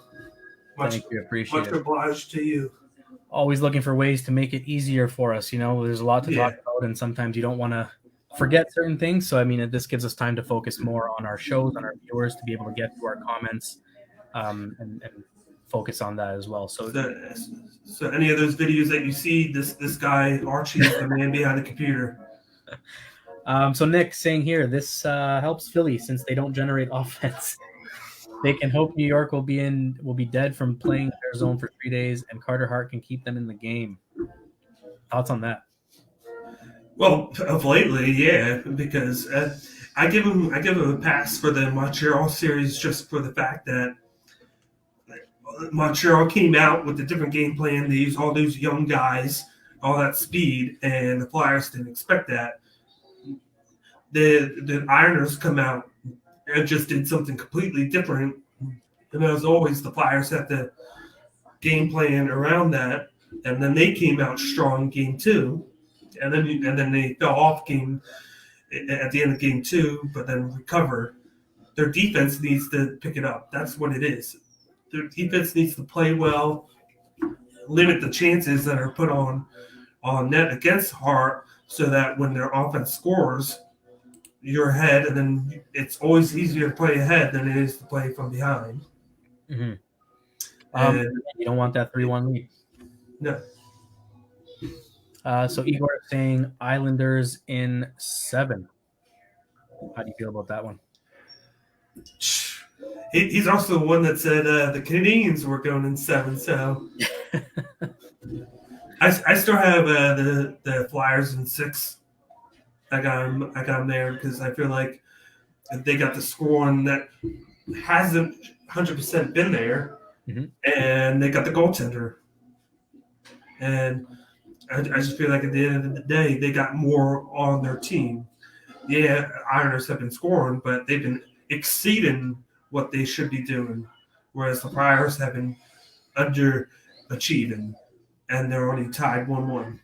thank you, appreciate it. Much obliged to you. Always looking for ways to make it easier for us. There's a lot to talk about, and sometimes you don't want to forget certain things. So I mean, this gives us time to focus more on our shows, on our viewers, to be able to get to our comments, and focus on that as well. So any of those videos that you see, this guy Archie is the man behind the computer. So Nick saying here, this helps Philly since they don't generate offense. They can hope New York will be dead from playing their zone for 3 days, and Carter Hart can keep them in the game. Thoughts on that? Well, of lately, yeah, because I give him a pass for the Montreal series just for the fact that Montreal came out with a different game plan. They used all those young guys, all that speed, and the Flyers didn't expect that. The Ironers come out and just did something completely different. And as always, the Flyers had the game plan around that, and then they came out strong game 2. And then they fell off game at the end of game 2, but then recovered. Their defense needs to pick it up. That's what it is. Their defense needs to play well, limit the chances that are put on net against Hart, so that when their offense scores, you're ahead, and then it's always easier to play ahead than it is to play from behind. Mm-hmm. You don't want that 3-1 lead. No. So Igor is saying Islanders in 7. How do you feel about that one? He's also the one that said the Canadians were going in 7. So I still have the Flyers in 6. I got them there because I feel like they got the scoring that hasn't 100% been there, and they got the goaltender. And I just feel like at the end of the day, they got more on their team. Yeah, Islanders have been scoring, but they've been exceeding what they should be doing, whereas the Flyers have been underachieving, and they're only tied 1-1.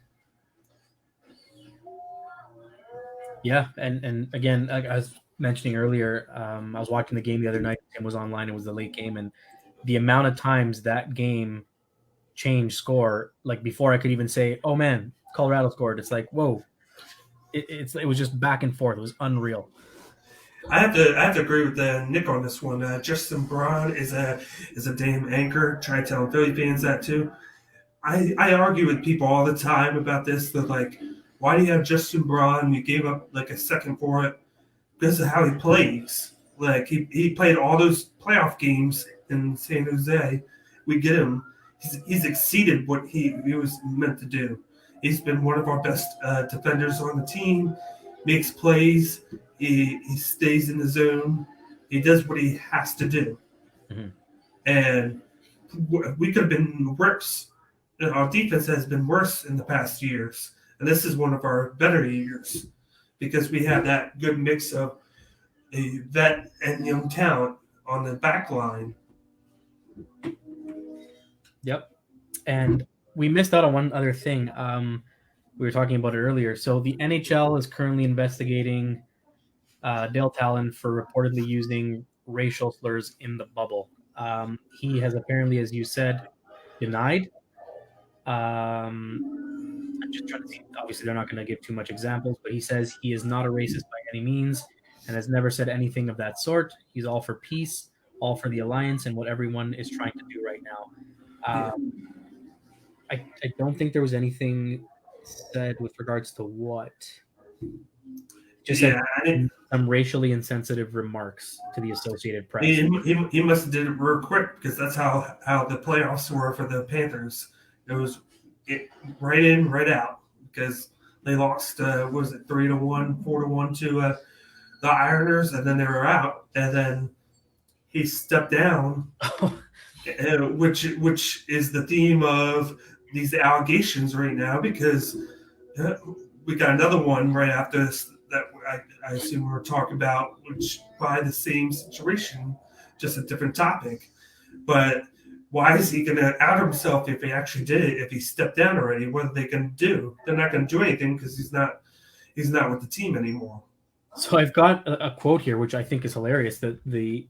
Yeah, and again, like I was mentioning earlier, I was watching the game the other night. Tim was online. It was the late game, and the amount of times that game changed score, like before I could even say, "Oh man, Colorado scored." It's like, whoa! It was just back and forth. It was unreal. I have to agree with Nick on this one. Justin Braun is a damn anchor. Try telling Philly fans that too. I argue with people all the time about this. That like, why do you have Justin Braun? You gave up like a second for it because of how he plays. Like he played all those playoff games in San Jose. We get him. He's exceeded what he was meant to do. He's been one of our best defenders on the team. Makes plays. He stays in the zone. He does what he has to do. Mm-hmm. And we could have been worse. Our defense has been worse in the past years. And this is one of our better years because we have that good mix of a vet and young talent on the back line. Yep. And we missed out on one other thing. We were talking about it earlier. So the NHL is currently investigating Dale Talon for reportedly using racial slurs in the bubble. He has apparently, as you said, denied. I'm just trying to see. Obviously, they're not going to give too much examples, but he says he is not a racist by any means and has never said anything of that sort. He's all for peace, all for the alliance, and what everyone is trying to do right now. I don't think there was anything said with regards to what. Just some racially insensitive remarks to the Associated Press. He must have did it real quick because that's how the playoffs were for the Panthers. It was right in, right out because they lost. Was it 3-1, 4-1 to the Islanders, and then they were out, and then he stepped down, which is the theme of these allegations right now because we got another one right after this that I assume we're talking about, which by the same situation, just a different topic. But why is he going to out himself if he actually did it? If he stepped down already, what are they going to do? They're not going to do anything because he's not with the team anymore. So I've got a quote here, which I think is hilarious. The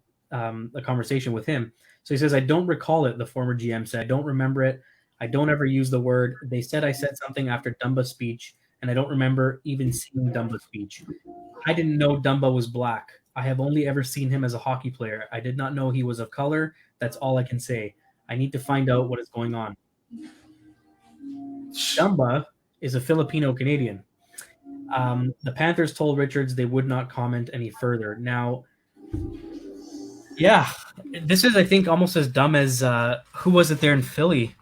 conversation with him. So he says, "I don't recall it." The former GM said, "I don't remember it. I don't ever use the word. They said I said something after Dumba's speech, and I don't remember even seeing Dumba's speech. I didn't know Dumba was black. I have only ever seen him as a hockey player. I did not know he was of color. That's all I can say. I need to find out what is going on." Dumba is a Filipino Canadian. The Panthers told Richards they would not comment any further. Now, yeah, this is, I think, almost as dumb as who was it there in Philly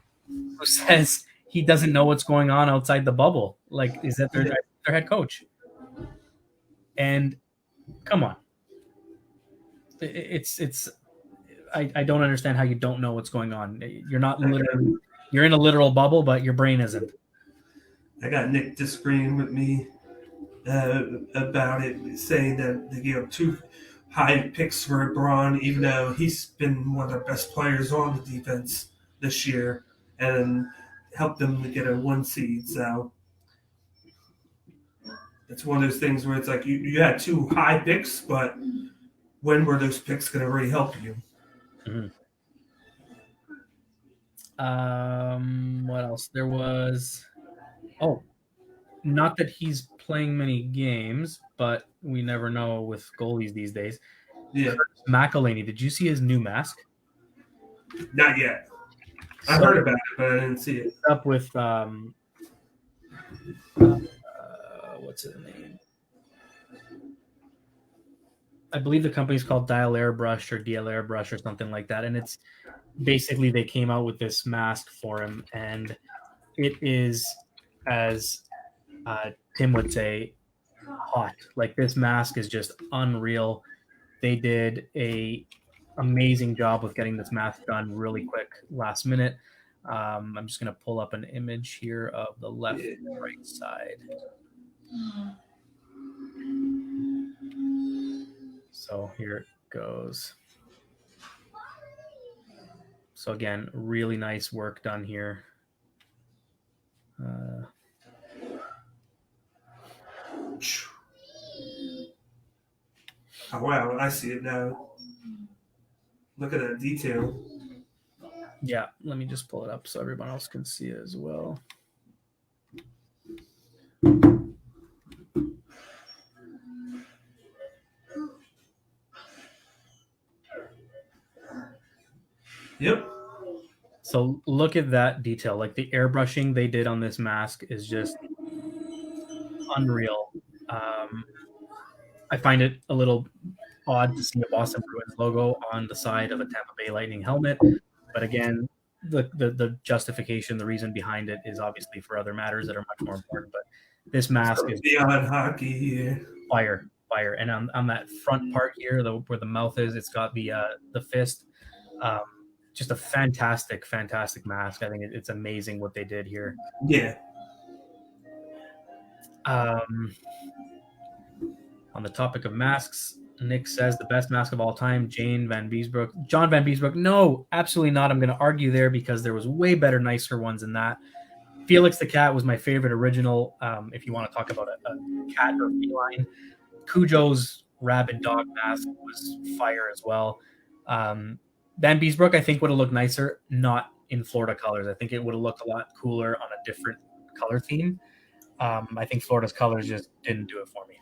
who says he doesn't know what's going on outside the bubble. Like, is that their head coach? And come on, it's. I don't understand how you don't know what's going on. You're not literally, you're in a literal bubble, but your brain isn't. I got Nick disagreeing with me about it, saying that they gave up 2 high picks for Braun, even though he's been one of the best players on the defense this year and helped them to get a 1 seed. So it's one of those things where it's like you had 2 high picks, but when were those picks going to really help you? Mm-hmm. What else? There was, not that he's playing many games, but we never know with goalies these days. Yeah. McElhinney, did you see his new mask? Not yet. I heard about it, but I didn't see it. Up with What's his name? I believe the company's called Dial Airbrush or DL Airbrush or something like that. And it's basically they came out with this mask for him, and it is, as Tim would say, hot. Like, this mask is just unreal. They did a amazing job with getting this mask done really quick last minute. I'm just going to pull up an image here of the left and right side. So here it goes. So again, really nice work done here. Oh, wow, I see it now. Look at that detail. Yeah, let me just pull it up so everyone else can see it as well. Yep. So look at that detail. Like, the airbrushing they did on this mask is just unreal. I find it a little odd to see a Boston Bruins logo on the side of a Tampa Bay Lightning helmet. But again, the justification, the reason behind it is obviously for other matters that are much more important. But this mask is beyond hockey here. Fire. And on that front part here, where the mouth is, it's got the fist. Just a fantastic mask. I think it's amazing what they did here. Yeah. On the topic of masks, Nick says the best mask of all time, John Van Beesbrook. No, absolutely not. I'm going to argue there because there was way better, nicer ones than that. Felix the Cat was my favorite original. If you want to talk about a cat or feline, Cujo's rabid dog mask was fire as well. Van Beesbrook, I think, would have looked nicer, not in Florida colors. I think it would have looked a lot cooler on a different color theme. I think Florida's colors just didn't do it for me.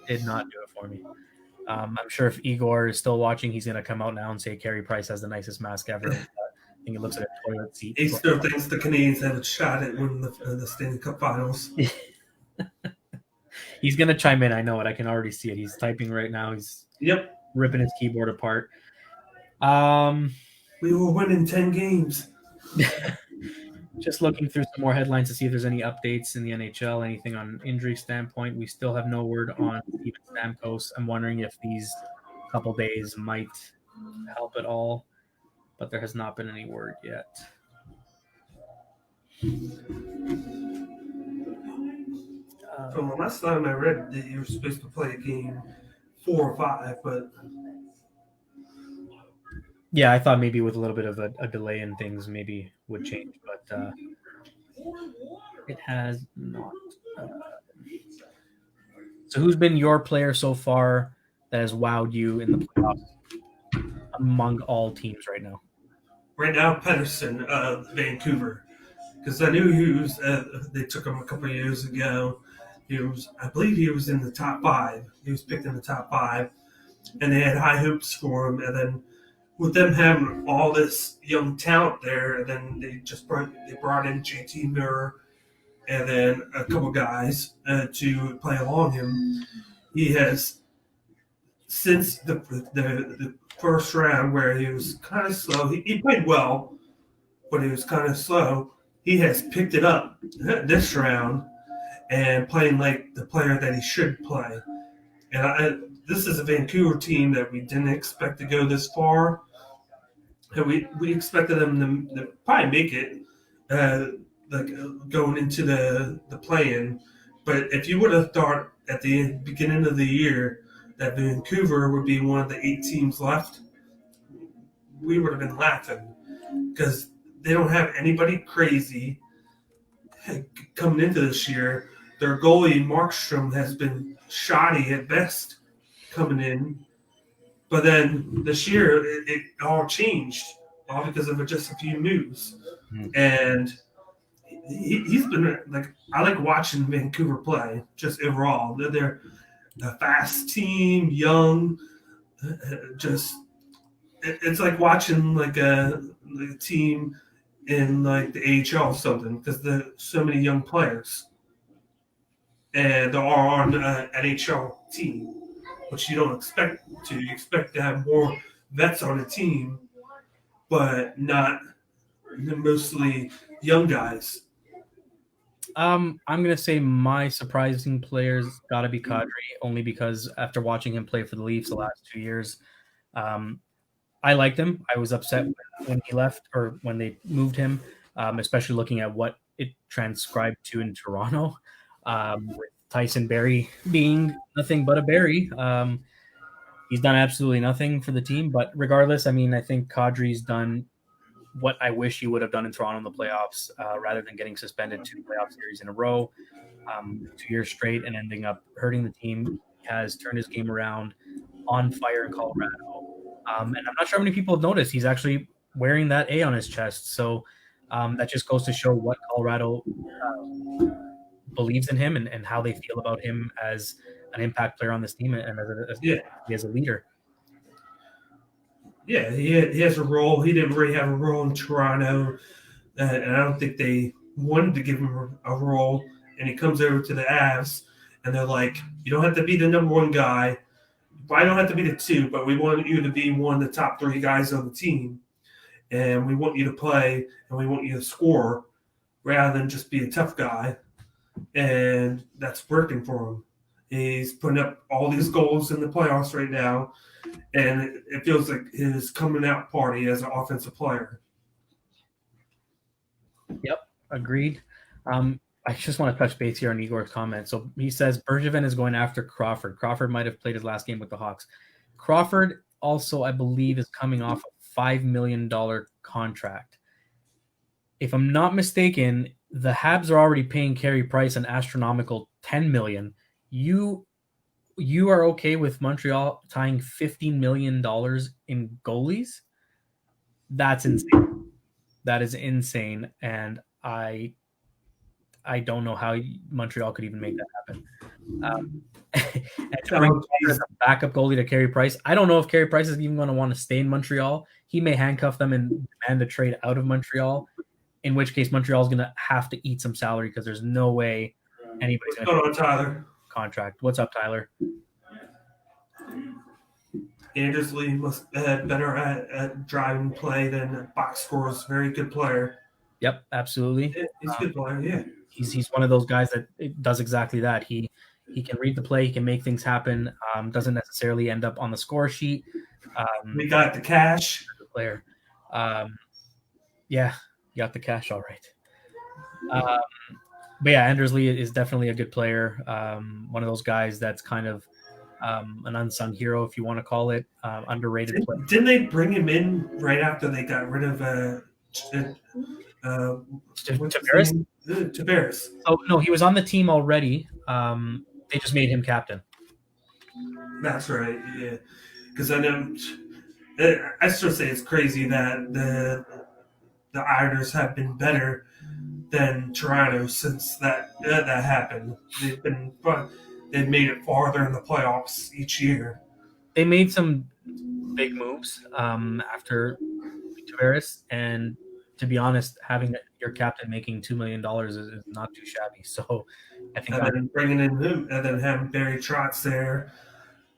Did not do it for me. I'm sure if Igor is still watching, he's going to come out now and say Carey Price has the nicest mask ever. I think it looks like a toilet seat. He still thinks the Canadiens have a shot at winning the Stanley Cup Finals. He's going to chime in. I know it. I can already see it. He's typing right now. He's ripping his keyboard apart. We will win in 10 games. Just looking through some more headlines to see if there's any updates in the NHL, anything on injury standpoint. We still have no word on Steven Stamkos. I'm wondering if these couple days might help at all, but there has not been any word yet. From the last time I read that you were supposed to play game 4 or 5, but yeah, I thought maybe with a little bit of a delay in things, maybe would change, but it has not. So who's been your player so far that has wowed you in the playoffs among all teams right now? Right now, Pedersen, Vancouver, because I knew he was. They took him a couple of years ago. I believe he was in the top 5. He was picked in the top 5, and they had high hopes for him. And then with them having all this young talent there, and then they brought in JT Miller and then a couple guys to play along him. He has, since the first round where he was kind of slow, he played well, but he was kind of slow. He has picked it up this round and playing like the player that he should play. And this is a Vancouver team that we didn't expect to go this far. And we expected them to probably make it going into the play-in. But if you would have thought at the beginning of the year that Vancouver would be one of the 8 teams left, we would have been laughing because they don't have anybody crazy coming into this year. Their goalie, Markstrom, has been shoddy at best coming in. But then this year, it all changed, all because of just a few moves. And he's been like, I like watching Vancouver play just overall. They're a fast team, young, just it's like watching like a team in like the AHL or something because there's so many young players and are on an NHL team, which you don't expect to. You expect to have more vets on the team, but not mostly young guys. I'm gonna say my surprising player's got to be Kadri, only because after watching him play for the Leafs the last 2 years, um, I liked him. I was upset when he left or when they moved him, especially looking at what it transcribed to in Toronto, with Tyson Barrie being nothing but a Barrie. He's done absolutely nothing for the team. But regardless, I mean, I think Kadri's done what I wish he would have done in Toronto in the playoffs, rather than getting suspended 2 playoff series in a row, 2 years straight, and ending up hurting the team. He has turned his game around, on fire in Colorado. And I'm not sure how many people have noticed he's actually wearing that A on his chest. So that just goes to show what Colorado believes in him and how they feel about him as an impact player on this team and as a leader. Yeah, he has a role. He didn't really have a role in Toronto, and I don't think they wanted to give him a role. And he comes over to the Avs, and they're like, "You don't have to be the number one guy. I don't have to be the two, but we want you to be one of the top 3 guys on the team, and we want you to play, and we want you to score, rather than just be a tough guy." And that's working for him. He's putting up all these goals in the playoffs right now, and it feels like his coming out party as an offensive player. Yep, agreed. I just want to touch base here on Igor's comment. So he says Bergevin is going after Crawford. Crawford might have played his last game with the Hawks. Crawford also, I believe, is coming off a $5 million contract. If I'm not mistaken, the Habs are already paying Carey Price an astronomical $10 million. You are okay with Montreal tying $15 million in goalies? That's insane. That is insane, and I don't know how Montreal could even make that happen. And to bring as a backup goalie to Carey Price, I don't know if Carey Price is even going to want to stay in Montreal. He may handcuff them and demand a trade out of Montreal, in which case Montreal is going to have to eat some salary because there's no way anybody's going to What's going on, Tyler? Contract. What's up, Tyler? Anders Lee must better at driving play than box scores. Very good player. Yep, absolutely. He's a good player, yeah. He's one of those guys that does exactly that. He can read the play. He can make things happen. Doesn't necessarily end up on the score sheet. We got the cash. The player. Yeah, you got the cash all right. But yeah, Anders Lee is definitely a good player. One of those guys that's kind of an unsung hero, if you want to call it, underrated player. Didn't they bring him in right after they got rid of Tavares? Tavares. Oh no, he was on the team already. They just made him captain. That's right. Yeah, because I know. I still say it's crazy that the Islanders have been better than Toronto since that happened. They've made it farther in the playoffs each year. They made some big moves after Tavares, and to be honest, having your captain making $2 million is not too shabby. So I think then bringing in him and then having Barry Trotz there,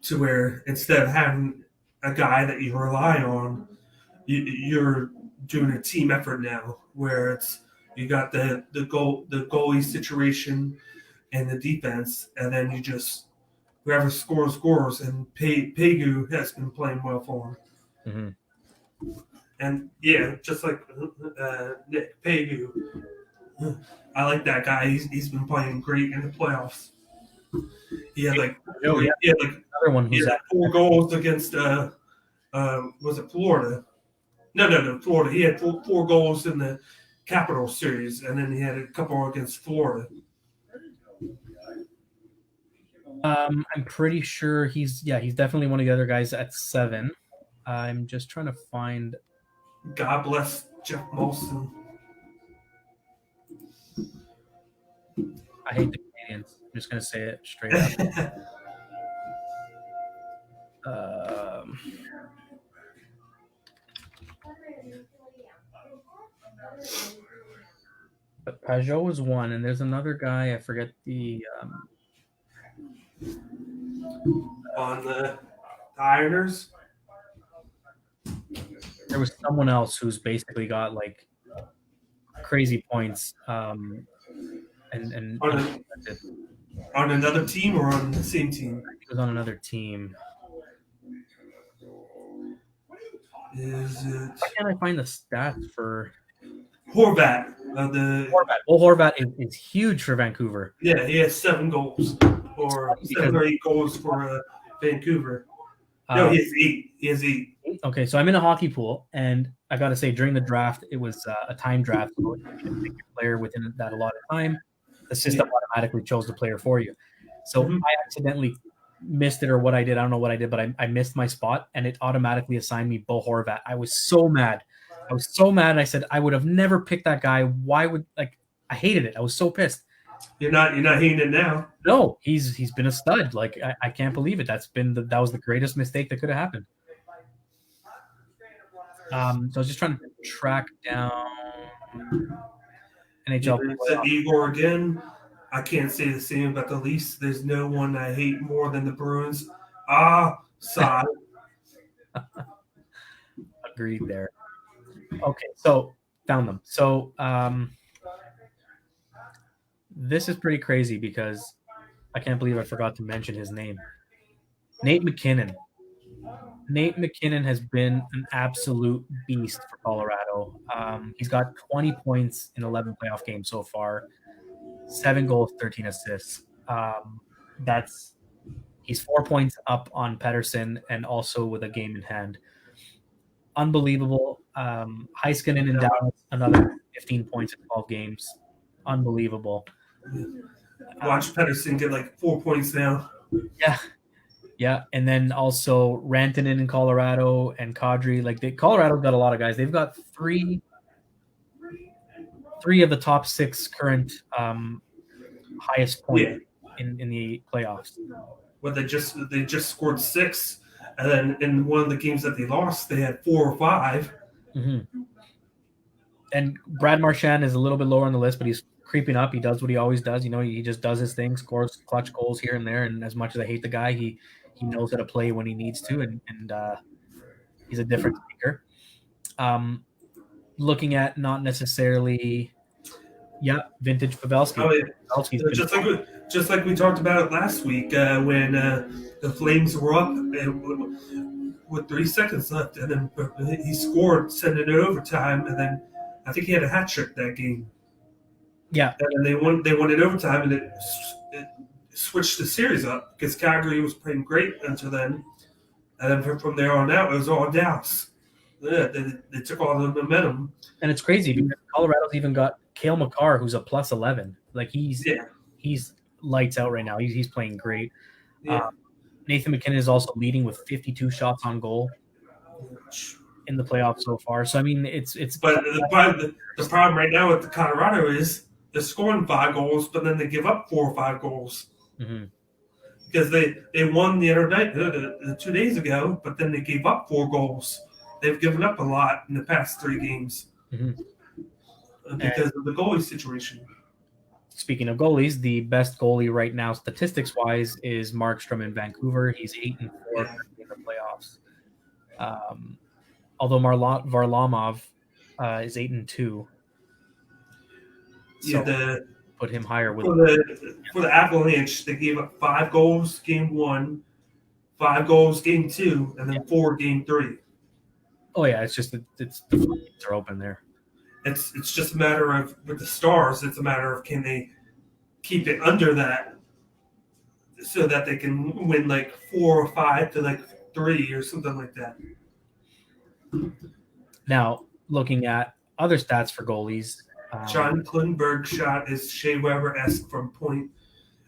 to where instead of having a guy that you rely on, you're doing a team effort now, where it's you got the goalie situation and the defense, and then you just whoever scores, and Pegu has been playing well for him. Mm-hmm. And yeah, just like Nick Pegu, I like that guy. He's been playing great in the playoffs. He had another one who's 4 goals against was it Florida? No, Florida. He had 4 goals in the Capital series, and then he had a couple against Florida. I'm pretty sure he's definitely one of the other guys at 7. I'm just trying to find. God bless Jeff Molson. I hate the Canadians. I'm just gonna say it straight up. But Pajot was one, and there's another guy. I forget the. On the Ironers. There was someone else who's basically got like crazy points. And On another team or on the same team? He was on another team. Is it Why can't I find the stats for Horvat? Horvat? Well, Horvat is huge for Vancouver. Yeah, he has 7 goals or 7 or 8 goals for Vancouver. No, he has 8. He has 8. Okay, so I'm in a hockey pool, and I got to say, during the draft, it was a time draft. So if you pick your player within that allotted time, the system automatically chose the player for you. So I accidentally missed it or what I did. I don't know what I did, but I missed my spot, and it automatically assigned me Bo Horvat. I was so mad. And I said, I would have never picked that guy. Why would I hated it. I was so pissed. You're not hating it now. No, he's been a stud. Like I can't believe it. That was the greatest mistake that could have happened. So I was just trying to track down NHL. Igor again. I can't say the same about the Leafs. There's no one I hate more than the Bruins. Sigh. Agreed there. Okay, so found them. So this is pretty crazy because I can't believe I forgot to mention his name. Nate McKinnon. Nate McKinnon has been an absolute beast for Colorado. He's got 20 points in 11 playoff games so far, 7 goals, 13 assists. He's 4 points up on Pettersson and also with a game in hand. Unbelievable. Heiskanen in Dallas, another 15 points in 12 games. Unbelievable. Watch Pettersson get like 4 points now. Yeah, and then also Rantanen in Colorado and Kadri. Colorado's got a lot of guys. They've got three of the top 6 current highest point in the playoffs. Well, they just scored 6, and then in one of the games that they lost, they had 4 or 5. Mm-hmm. And Brad Marchand is a little bit lower on the list, but he's creeping up. He does what he always does. He just does his thing, scores clutch goals here and there. And as much as I hate the guy, he knows how to play when he needs to, and he's a difference maker. Looking at not necessarily, vintage Pavelski. Oh, yeah. Just like we talked about it last week when the Flames were up with 3 seconds left, and then he scored, sent it in overtime, and then I think he had a hat trick that game. Yeah, and they won it overtime, and it switched the series up because Calgary was playing great until then, and then from there on out, it was all Dallas. Yeah, they took all the momentum, and it's crazy because Colorado's even got Cale Makar, who's a plus 11. Like he's lights out right now. He's playing great. Yeah. Nathan McKinnon is also leading with 52 shots on goal in the playoffs so far. So I mean, it's. But the problem right now with the Colorado is they're scoring 5 goals, but then they give up 4 or 5 goals. Mm-hmm. Because they won the other night 2 days ago, but then they gave up 4 goals. They've given up a lot in the past 3 games because of the goalie situation. Speaking of goalies, the best goalie right now, statistics-wise, is Markstrom in Vancouver. He's 8-4 in the playoffs. Although Varlamov is 8-2. So put him higher with for the Avalanche. They gave up 5 goals game 1, 5 goals game 2, and then 4 game 3. Oh yeah, it's the floodgates are open there. It's just a matter of with the Stars. It's a matter of can they keep it under that so that they can win like 4 or 5 to like 3 or something like that. Now looking at other stats for goalies. John Klingberg shot is Shea Weber-esque from point.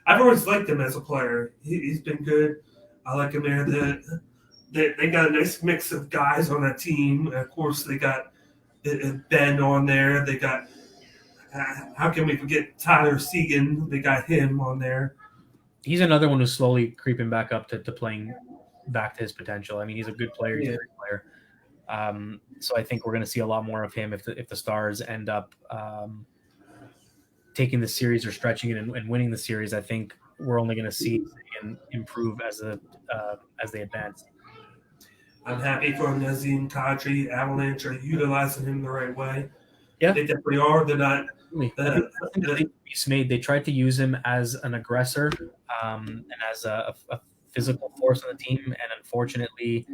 I've always liked him as a player. He's been good. I like him there. They got a nice mix of guys on that team. Of course, they got Ben on there. They got how can we forget Tyler Seguin? They got him on there. He's another one who's slowly creeping back up to playing back to his potential. I mean, he's a good player. He's a great player. So I think we're going to see a lot more of him if the Stars end up taking the series or stretching it and winning the series. I think we're only going to see him improve as they advance. I'm happy for Nazem Kadri. Avalanche are utilizing him the right way. Yeah, they definitely are. They're not. They tried to use him as an aggressor and as a physical force on the team, and unfortunately,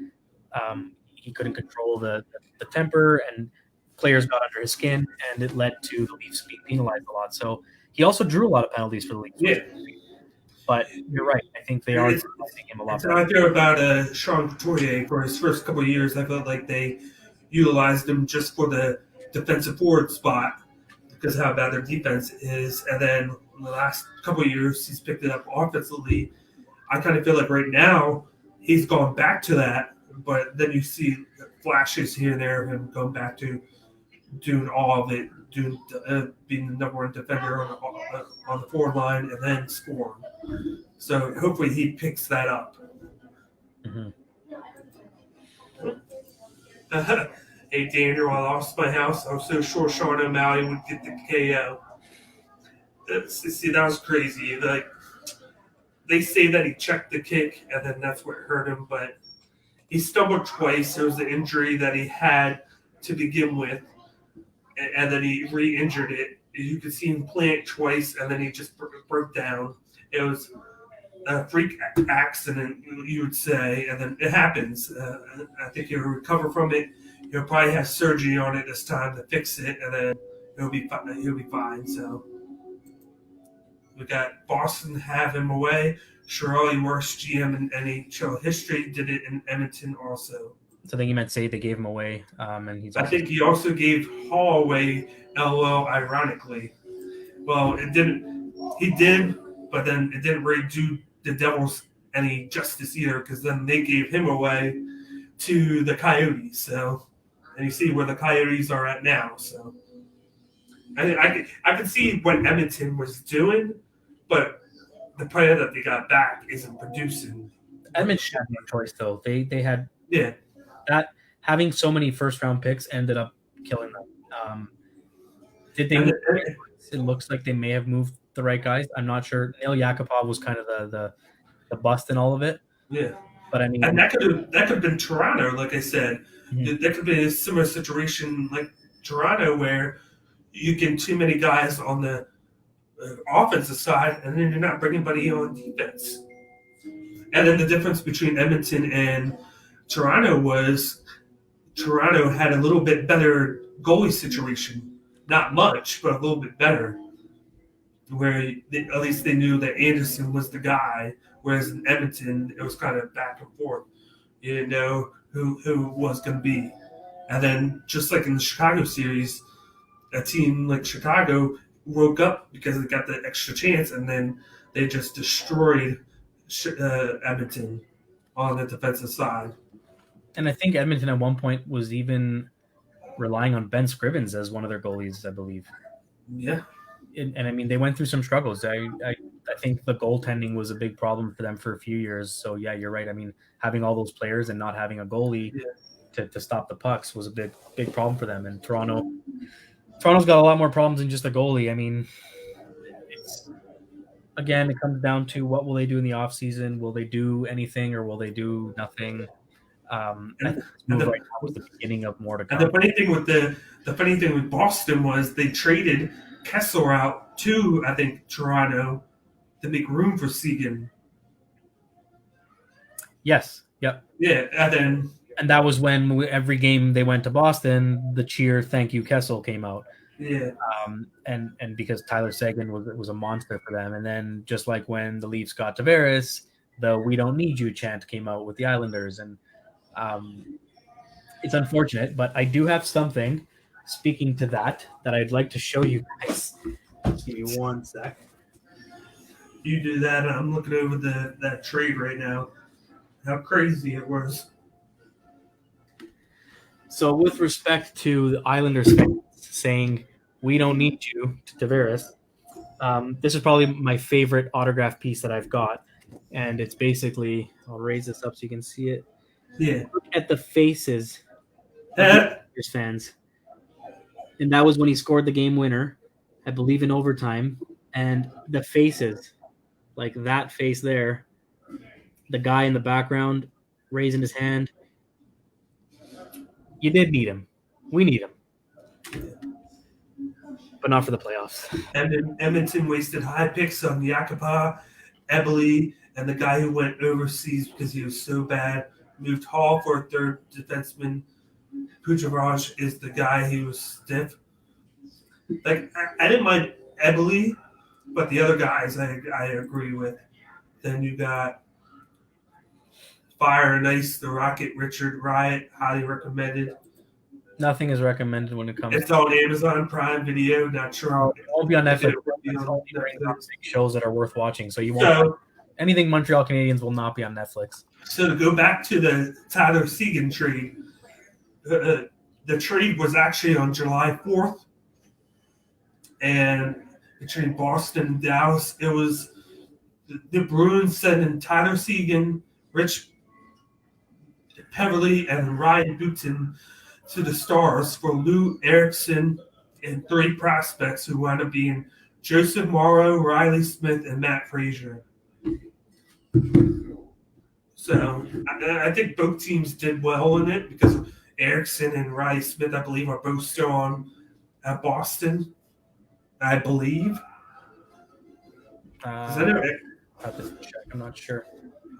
he couldn't control the temper, and players got under his skin, and it led to the Leafs being penalized a lot. So he also drew a lot of penalties for the Leafs. Yeah. But you're right. I think they are using him a lot. It's how I feel about Sean Couturier. For his first couple of years, I felt like they utilized him just for the defensive forward spot because of how bad their defense is. And then in the last couple of years, he's picked it up offensively. I kind of feel like right now he's gone back to that, but then you see flashes here and there of him going back to doing all of it, being the number one defender on the forward line and then scoring. So hopefully he picks that up. Mm-hmm. Hey, Daniel, I lost my house. I was so sure Sean O'Malley would get the KO. See, that was crazy. Like, they say that he checked the kick, and then that's what hurt him. But he stumbled twice. It was the injury that he had to begin with, and then he re-injured it. You could see him plant twice, and then he just broke down. It was a freak accident, you would say, and then it happens. I think he'll recover from it. He'll probably have surgery on it this time to fix it, and then he'll be fine. So we got Boston have him away. Chiarelli, worst GM in NHL history, did it in Edmonton also. So I think he meant say they gave him away, and he's. I think he also gave Hall away. LOL, ironically. Well, it didn't. He did, but then it didn't really do the Devils any justice either, because then they gave him away to the Coyotes. So, and you see where the Coyotes are at now. So, I can see what Edmonton was doing, but the player that they got back isn't producing. Edmonton had no choice though. They had that having so many first round picks ended up killing them. Did they? It looks like they may have moved the right guys. I'm not sure. Neil Yakupov was kind of the bust in all of it. Yeah, but I mean, and that could have been Toronto. Like I said, that could be a similar situation like Toronto, where you get too many guys on the offensive side, and then you're not bringing anybody on defense. And then the difference between Edmonton and Toronto was Toronto had a little bit better goalie situation. Not much, but a little bit better. Where at least they knew that Anderson was the guy, whereas in Edmonton, it was kind of back and forth. You didn't know who was going to be. And then just like in the Chicago series, a team like Chicago woke up because they got the extra chance, and then they just destroyed Edmonton on the defensive side. And I think Edmonton at one point was even relying on Ben Scrivens as one of their goalies, I believe. Yeah. And I mean, they went through some struggles. I think the goaltending was a big problem for them for a few years. So, yeah, you're right. I mean, having all those players and not having a goalie to stop the pucks was a big problem for them. And Toronto's got a lot more problems than just a goalie. I mean, it comes down to what will they do in the offseason? Will they do anything or will they do nothing? I think this move right now was the beginning of more to come. And the funny thing with Boston was they traded Kessler out to, I think, Toronto to make room for Seguin. Yes. Yep. Yeah, and that was when every game they went to Boston, the cheer "Thank you, Kessel" came out. Yeah. And because Tyler Seguin was a monster for them, and then just like when the Leafs got Tavares, the "We don't need you" chant came out with the Islanders, and it's unfortunate, but I do have something. Speaking to that I'd like to show you guys. Give me one sec. You do that. I'm looking over that trade right now. How crazy it was. So with respect to the Islanders fans saying, "We don't need you" to Tavares, this is probably my favorite autograph piece that I've got. And it's basically, I'll raise this up so you can see it. Yeah. Look at the faces Lakers fans. And that was when he scored the game winner, I believe in overtime. And the faces, like that face there, the guy in the background raising his hand. You did need him. We need him. But not for the playoffs. Edmonton wasted high picks on Yakupov, Eberle, and the guy who went overseas because he was so bad. Moved Hall for a third defenseman. Kucherov is the guy who was stiff. Like I didn't mind Eberle, but the other guys I agree with. Then you got Fire and Ice, the Rocket, Richard Riot, highly recommended. Nothing is recommended when it comes. It's on Amazon Prime Video. Not sure. It won't be on Netflix. It's only shows that are worth watching. So you won't. Anything Montreal Canadiens will not be on Netflix. So to go back to the Tyler Seguin trade, the trade was actually on July 4th, and between Boston and Dallas, it was the Bruins sending Tyler Seguin, Rich Peverly, and Ryan Boutin to the Stars for Lou Erickson and 3 prospects who wound up being Joseph Morrow, Riley Smith, and Matt Frazier. So I think both teams did well in it because Erickson and Riley Smith, I believe, are both still on Boston. I believe. Have to check. I'm not sure.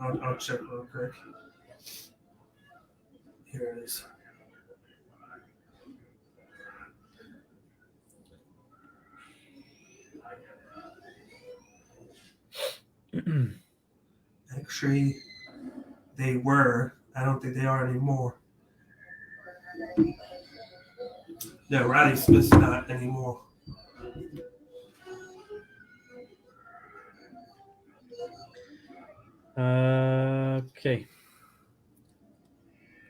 I'll check real quick. Here it is. Actually, they were. I don't think they are anymore. No, Riley Smith's not anymore. Okay.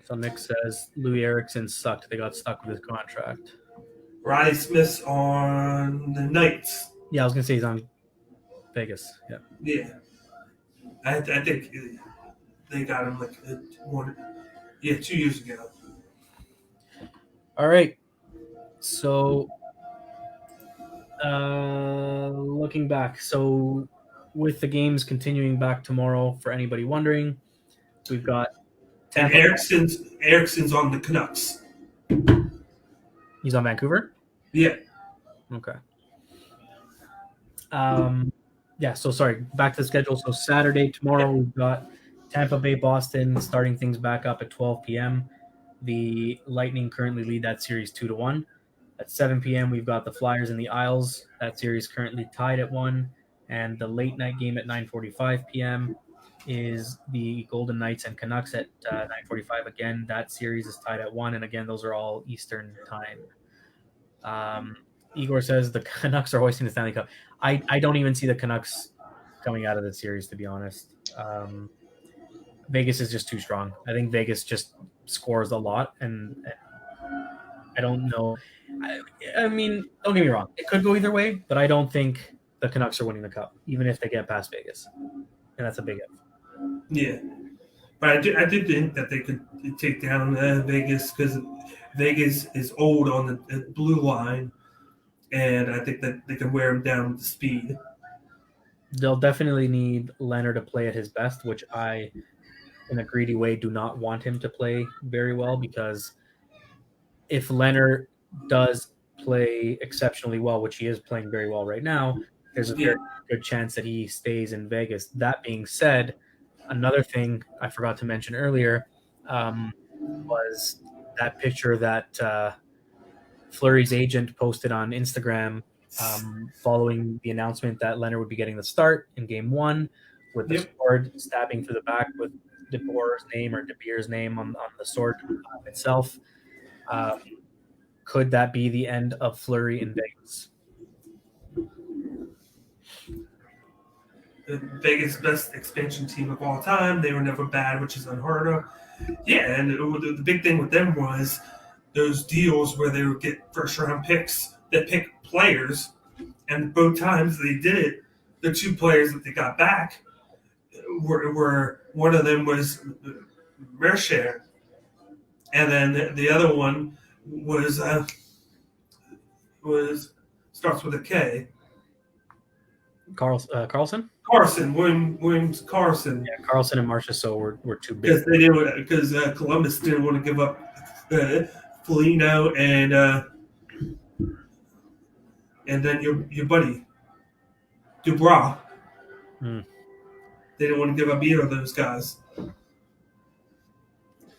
So Nick says Louis Erickson sucked. They got stuck with his contract. Riley Smith's on the Knights. Yeah, I was gonna say he's on Vegas. Yeah. Yeah. I think they got him like 2 years ago. All right. So, looking back, so with the games continuing back tomorrow, for anybody wondering, we've got And Erickson's on the Canucks. He's on Vancouver? Yeah. Okay. Yeah, so sorry, back to the schedule. So Saturday, tomorrow, we've got Tampa Bay, Boston starting things back up at 12 p.m. The Lightning currently lead that series 2-1. At 7 p.m., we've got the Flyers and the Isles. That series currently tied at 1. And the late night game at 9:45 p.m. is the Golden Knights and Canucks at 9:45 again. That series is tied at 1. And again, those are all Eastern time. Igor says the Canucks are hoisting the Stanley Cup. I don't even see the Canucks coming out of the series, to be honest. Vegas is just too strong. I think Vegas just scores a lot, and I don't know. I mean, don't get me wrong. It could go either way, but I don't think the Canucks are winning the Cup, even if they get past Vegas. And that's a big if. Yeah. But I did think that they could take down Vegas because Vegas is old on the blue line, and I think that they can wear them down with the speed. They'll definitely need Leonard to play at his best, which I, in a greedy way, do not want him to play very well, because if Leonard does play exceptionally well, which he is playing very well right now, there's a very good chance that he stays in Vegas. That being said, another thing I forgot to mention earlier was that picture that Fleury's agent posted on Instagram following the announcement that Leonard would be getting the start in Game 1 with the sword stabbing through the back with DeBoer's name or De Beer's name on the sword itself. Could that be the end of Fleury in Vegas? The Vegas best expansion team of all time. They were never bad, which is unheard of. Yeah, and the big thing with them was those deals where they would get first-round picks that pick players, and both times they did it, the 2 players that they got back were one of them was Mercier, and then the other one was starts with a K. Carlson. Williams Carson. Yeah, Carlson and Marcia So were too big. Because Columbus didn't want to give up Foligno and then your buddy Dubois. They didn't want to give up either of those guys,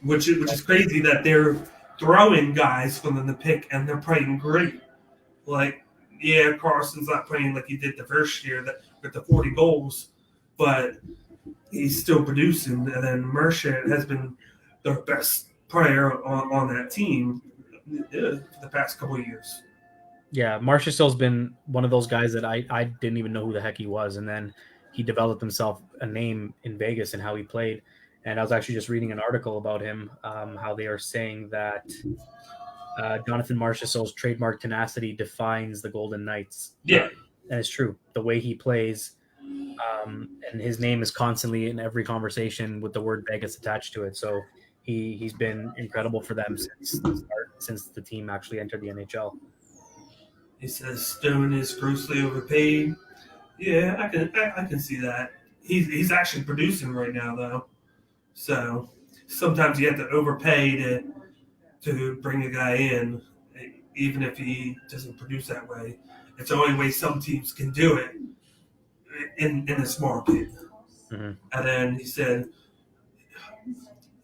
which is crazy that they're throwing guys for them to pick and they're playing great. Like, yeah, Carson's not playing like he did the first year with the 40 goals, but he's still producing. And then Marchand has been the best player on that team for the past couple of years. Yeah, Marchessault's been one of those guys that I didn't even know who the heck he was, and then he developed himself a name in Vegas and how he played. And I was actually just reading an article about him, how they are saying that Jonathan Marchessault's trademark tenacity defines the Golden Knights. Yeah. And it's true. The way he plays, and his name is constantly in every conversation with the word Vegas attached to it. So he's been incredible for them since the team actually entered the NHL. He says Stone is grossly overpaid. Yeah, I can see that. He's actually producing right now though, so sometimes you have to overpay to bring a guy in, even if he doesn't produce that way. It's the only way some teams can do it in this market. Mm-hmm. And then he said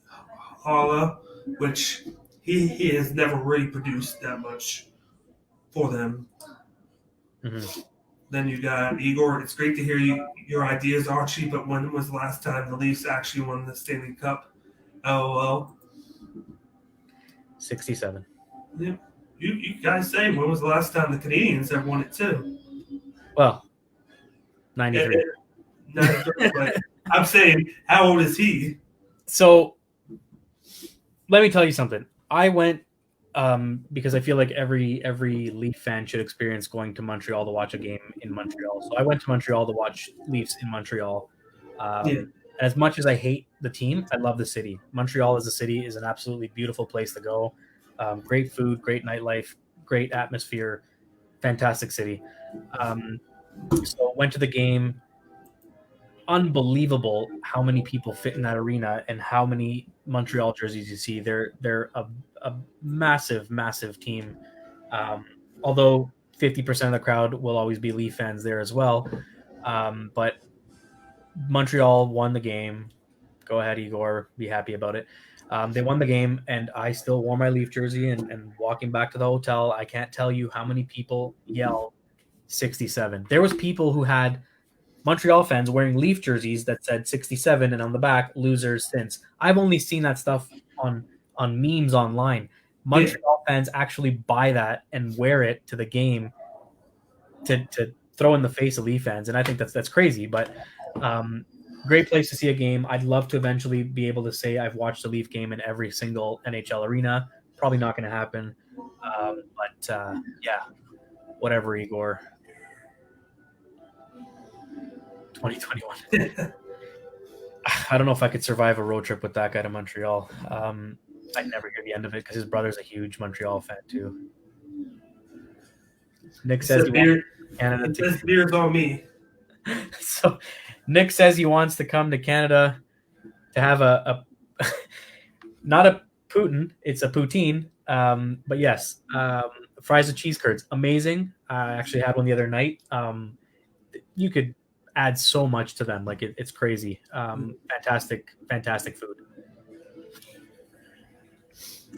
Hala, which he has never really produced that much for them. Mm-hmm. Then you got Igor. It's great to hear your ideas, Archie, but when was the last time the Leafs actually won the Stanley Cup? LOL. 67. Yeah. You guys say, when was the last time the Canadians have won it too? Well, 93. 93, but I'm saying, how old is he? So let me tell you something. I went because I feel like every Leaf fan should experience going to Montreal to watch a game in Montreal. So I went to Montreal to watch Leafs in Montreal. As much as I hate the team, I love the city. Montreal as a city is an absolutely beautiful place to go. Great food, great nightlife, great atmosphere, fantastic city. So went to the game. Unbelievable how many people fit in that arena and how many Montreal jerseys you see. They're a massive, massive team. Although 50% of the crowd will always be Leaf fans there as well. But Montreal won the game. Go ahead, Igor. Be happy about it. They won the game, and I still wore my Leaf jersey. And walking back to the hotel, I can't tell you how many people yelled 67. There was people who had Montreal fans wearing Leaf jerseys that said 67 and on the back, losers since. I've only seen that stuff on memes online. Montreal fans actually buy that and wear it to the game to throw in the face of Leaf fans. And I think that's crazy, but great place to see a game. I'd love to eventually be able to say I've watched a Leaf game in every single NHL arena. Probably not going to happen. But yeah, whatever, Igor. 2021. I don't know if I could survive a road trip with that guy to Montreal. I'd never hear the end of it because his brother's a huge Montreal fan too. Nick says he wants Canada to. Beer's on me. So Nick says he wants to come to Canada to have a not a Putin, it's a poutine. But yes, fries with cheese curds, amazing. I actually had one the other night. You could add so much to them, like it's crazy. Fantastic food.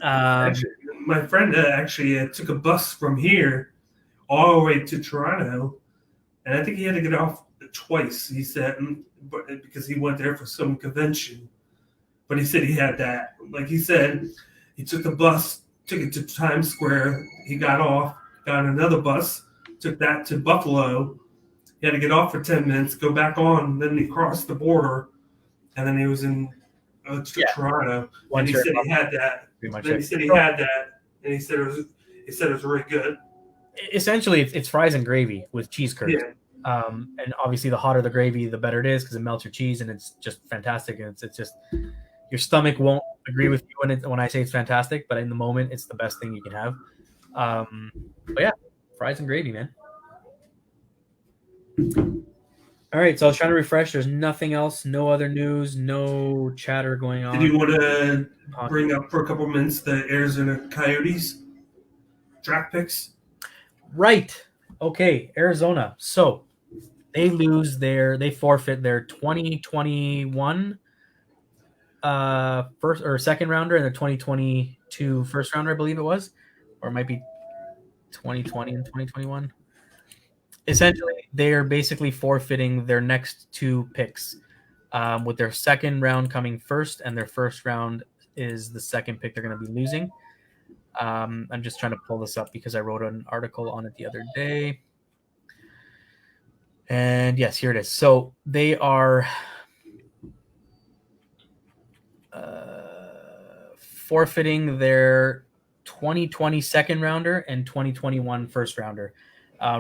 Actually, my friend actually took a bus from here all the way to Toronto, and I think he had to get off twice. He said, because he went there for some convention, but he said he had that. Like he said, he took a bus, took it to Times Square. He got off, got another bus, took that to Buffalo. He had to get off for 10 minutes, go back on, then he crossed the border, and then he was in Toronto. And he said he had that. Then he said he had that, and he said it was really good. Essentially, it's fries and gravy with cheese curds. Yeah. And obviously, the hotter the gravy, the better it is because it melts your cheese, and it's just fantastic. And it's just your stomach won't agree with you when I say it's fantastic, but in the moment, it's the best thing you can have. But yeah, fries and gravy, man. All right, so I was trying to refresh. There's nothing else, no other news, no chatter going on. Did you want to bring up for a couple minutes the Arizona Coyotes draft picks? Right. Okay, Arizona. So they forfeit their 2021 first or second rounder and their 2022 first rounder, I believe it was, or it might be 2020 and 2021. Essentially, they are basically forfeiting their next two picks, with their second round coming first, and their first round is the second pick they're going to be losing. I'm just trying to pull this up because I wrote an article on it the other day. And yes, here it is. So they are forfeiting their 2020 second rounder and 2021 first rounder.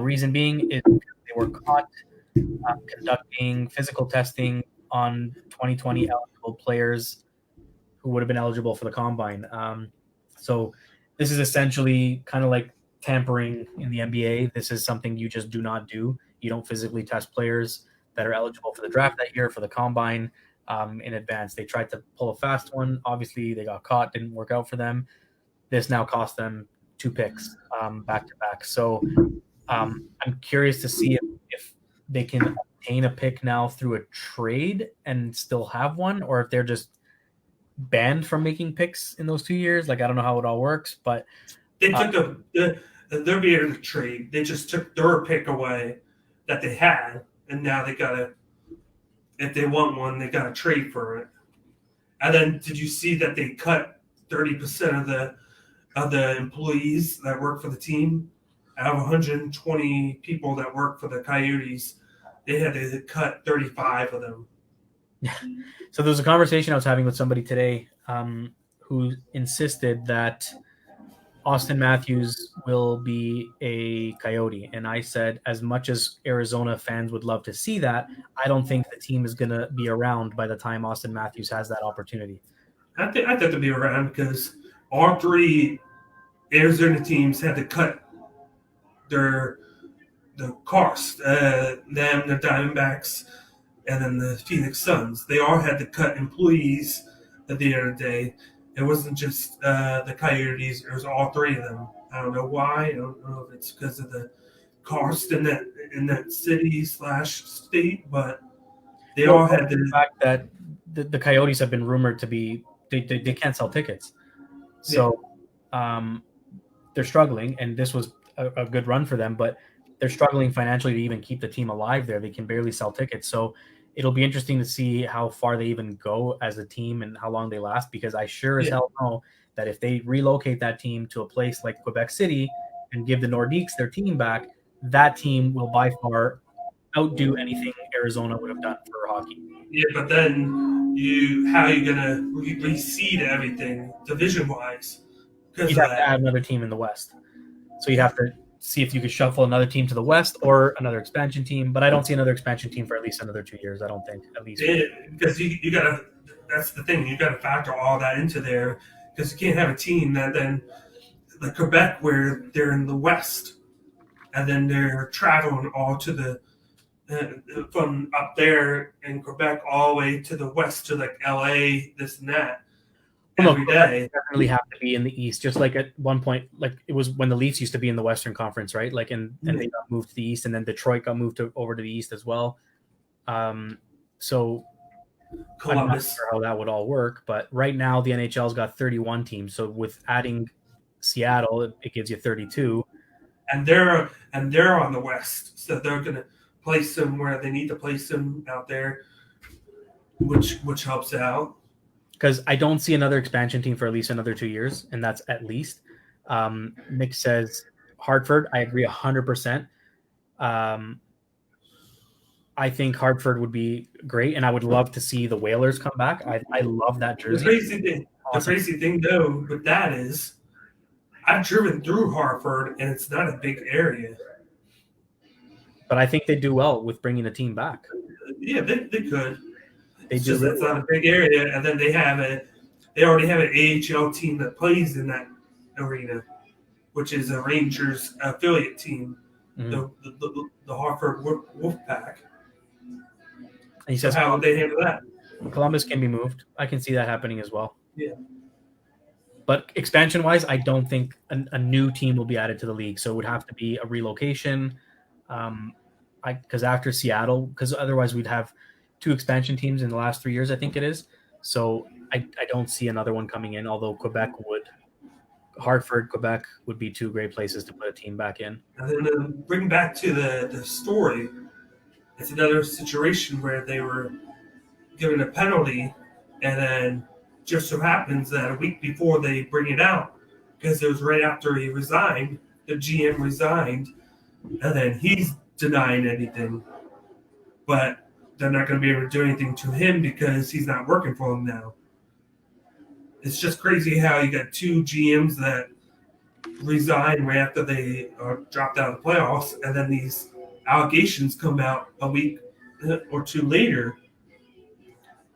Reason being is they were caught conducting physical testing on 2020 eligible players who would have been eligible for the combine. So this is essentially kind of like tampering in the NBA. This is something you just do not do. You don't physically test players that are eligible for the draft that year for the combine in advance. They tried to pull a fast one. Obviously, they got caught. Didn't work out for them. This now cost them 2 picks back to back. So I'm curious to see if they can obtain a pick now through a trade and still have one, or if they're just banned from making picks in those 2 years. Like, I don't know how it all works, but they took they're being able to trade. They just took their pick away that they had, and now they gotta, if they want one, they gotta trade for it. And then did you see that they cut 30% of the employees that work for the team? Out of 120 people that work for the Coyotes, they had to cut 35 of them. So there was a conversation I was having with somebody today who insisted that Austin Matthews will be a Coyote. And I said, as much as Arizona fans would love to see that, I don't think the team is going to be around by the time Austin Matthews has that opportunity. I think they'll be around because all three Arizona teams had to cut the cost. Them, the Diamondbacks, and then the Phoenix Suns. They all had to cut employees at the end of the day. It wasn't just the Coyotes. It was all three of them. I don't know why. I don't know if it's because of the cost in that city/state, but they all had the fact that the Coyotes have been rumored to be they can't sell tickets, so they're struggling. And this was a good run for them, but they're struggling financially to even keep the team alive there. They can barely sell tickets, so it'll be interesting to see how far they even go as a team and how long they last, because I sure as hell know that if they relocate that team to a place like Quebec City and give the Nordiques their team back, that team will by far outdo anything Arizona would have done for hockey. Yeah, but then how are you going to reseed everything division-wise? You'd have to add another team in the West. So you'd have to see if you could shuffle another team to the West or another expansion team. But I don't see another expansion team for at least another 2 years. I don't think, at least. Because you got to – that's the thing. You got to factor all that into there, because you can't have a team that then – like Quebec, where they're in the West, and then they're traveling all to the from up there in Quebec all the way to the West to like LA, this and that. Every day. Definitely have to be in the East, just like at one point, like it was when the Leafs used to be in the Western Conference, right? Like, and they got moved to the East, and then Detroit got moved over to the East as well. So Columbus. I'm not sure how that would all work, but right now the NHL's got 31 teams. So with adding Seattle, it gives you 32. And they're on the West, so they're going to place them where they need to place them out there, which helps out. Because I don't see another expansion team for at least another 2 years, and that's at least. Nick says Hartford. I agree 100%. I think Hartford would be great, and I would love to see the Whalers come back. I love that jersey. The crazy thing, though, with that is I've driven through Hartford, and it's not a big area. But I think they do well with bringing the team back. Yeah, they could. They do. That's not a big area, and then they have they already have an AHL team that plays in that arena, which is a Rangers affiliate team, the Hartford Wolfpack. And he So says how would they handle that? Columbus can be moved. I can see that happening as well. Yeah. But expansion-wise, I don't think a new team will be added to the league. So it would have to be a relocation. Because after Seattle, because otherwise we'd have 2 expansion teams in the last 3 years, I think it is. So I don't see another one coming in, although Quebec would. Hartford, Quebec would be 2 great places to put a team back in. And then bring back to the story, it's another situation where they were given a penalty, and then just so happens that a week before they bring it out, because it was right after he resigned, the GM resigned, and then he's denying anything. But they're not going to be able to do anything to him because he's not working for them now. It's just crazy how you got 2 GMs that resign right after they dropped out of the playoffs, and then these allegations come out a week or 2 later.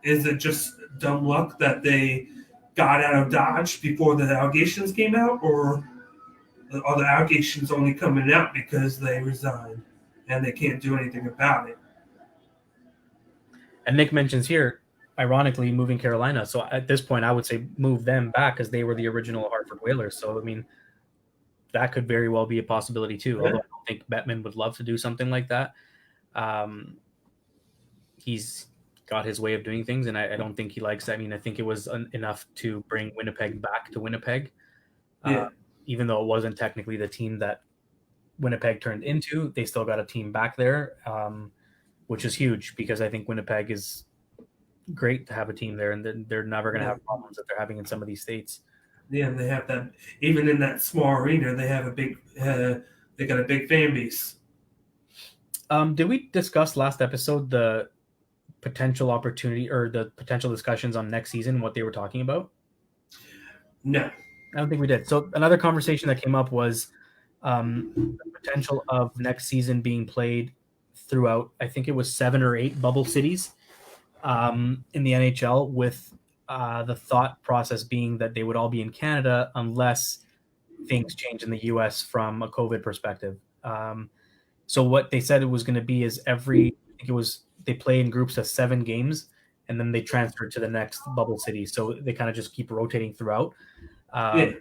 Is it just dumb luck that they got out of Dodge before the allegations came out, or are the allegations only coming out because they resigned and they can't do anything about it? And Nick mentions here, ironically, moving Carolina. So at this point, I would say move them back because they were the original Hartford Whalers. So, I mean, that could very well be a possibility too. Although I don't think Bettman would love to do something like that. He's got his way of doing things, and I don't think he likes. I mean, I think it was enough to bring Winnipeg back to Winnipeg, even though it wasn't technically the team that Winnipeg turned into. They still got a team back there, which is huge because I think Winnipeg is great to have a team there, and they're never going to have problems that they're having in some of these states. Yeah, they have that. Even in that small arena, they have a big. They got a big fan base. Did we discuss last episode the potential opportunity or the potential discussions on next season, what they were talking about? No, I don't think we did. So another conversation that came up was the potential of next season being played throughout, I think it was 7 or 8 bubble cities in the NHL, with the thought process being that they would all be in Canada unless things change in the US from a COVID perspective. So what they said it was going to be is they play in groups of 7 games, and then they transfer to the next bubble city. So they kind of just keep rotating throughout. And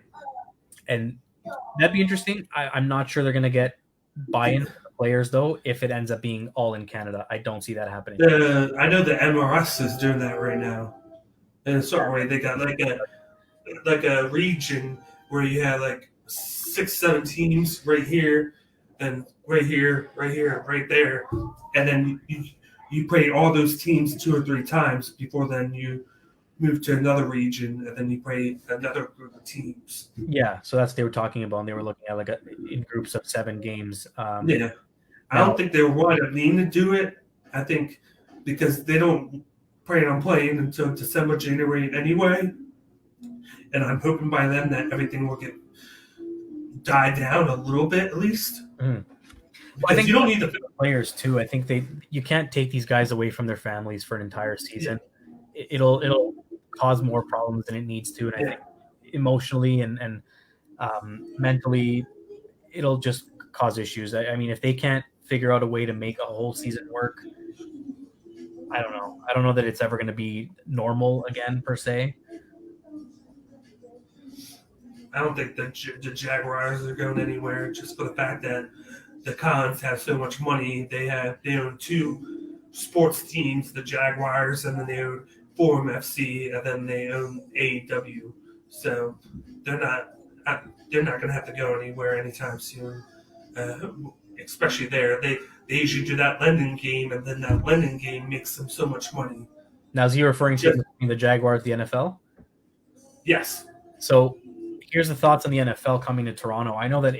that'd be interesting. I'm not sure they're going to get buy-in from the players, though, if it ends up being all in Canada. I don't see that happening. I know the MLS is doing that right now. In a certain way, they got like a region where you have like 6-7 teams right here, and right here, right there, and then you play all those teams 2 or 3 times before then you move to another region, and then you play another group of teams. Yeah, so that's what they were talking about, and they were looking at like in groups of 7 games. I don't think they want to mean to do it. I think because they don't plan on playing until December, January anyway, and I'm hoping by then that everything will get died down a little bit at least. Well, I think you don't need the players too. I think you can't take these guys away from their families for an entire season. It'll cause more problems than it needs to, and I think emotionally and mentally, it'll just cause issues. I mean, if they can't figure out a way to make a whole season work, I don't know. I don't know that it's ever going to be normal again per se. I don't think the Jaguars are going anywhere, just for the fact that the Cons have so much money. They own 2 sports teams, the Jaguars, and then they own Forum FC, and then they own AEW. So they're not going to have to go anywhere anytime soon. Especially there, they usually do that lending game, and then that lending game makes them so much money. Now, is he referring to the Jaguars, the NFL? Yes. So here's the thoughts on the NFL coming to Toronto. I know that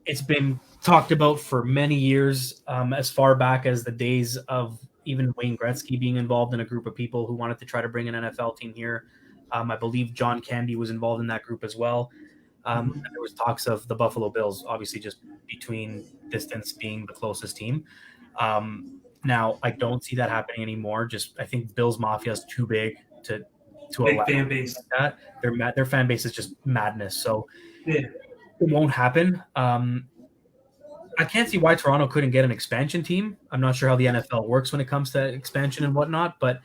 it's been talked about for many years, as far back as the days of even Wayne Gretzky being involved in a group of people who wanted to try to bring an NFL team here. I believe John Candy was involved in that group as well. And there was talks of the Buffalo Bills, obviously just between distance being the closest team. Now, I don't see that happening anymore. I think Bills Mafia is too big to to big allow fan base. that. Their fan base is just madness. So Yeah, it won't happen. I can't see why Toronto couldn't get an expansion team. I'm not sure how the NFL works when it comes to expansion and whatnot, but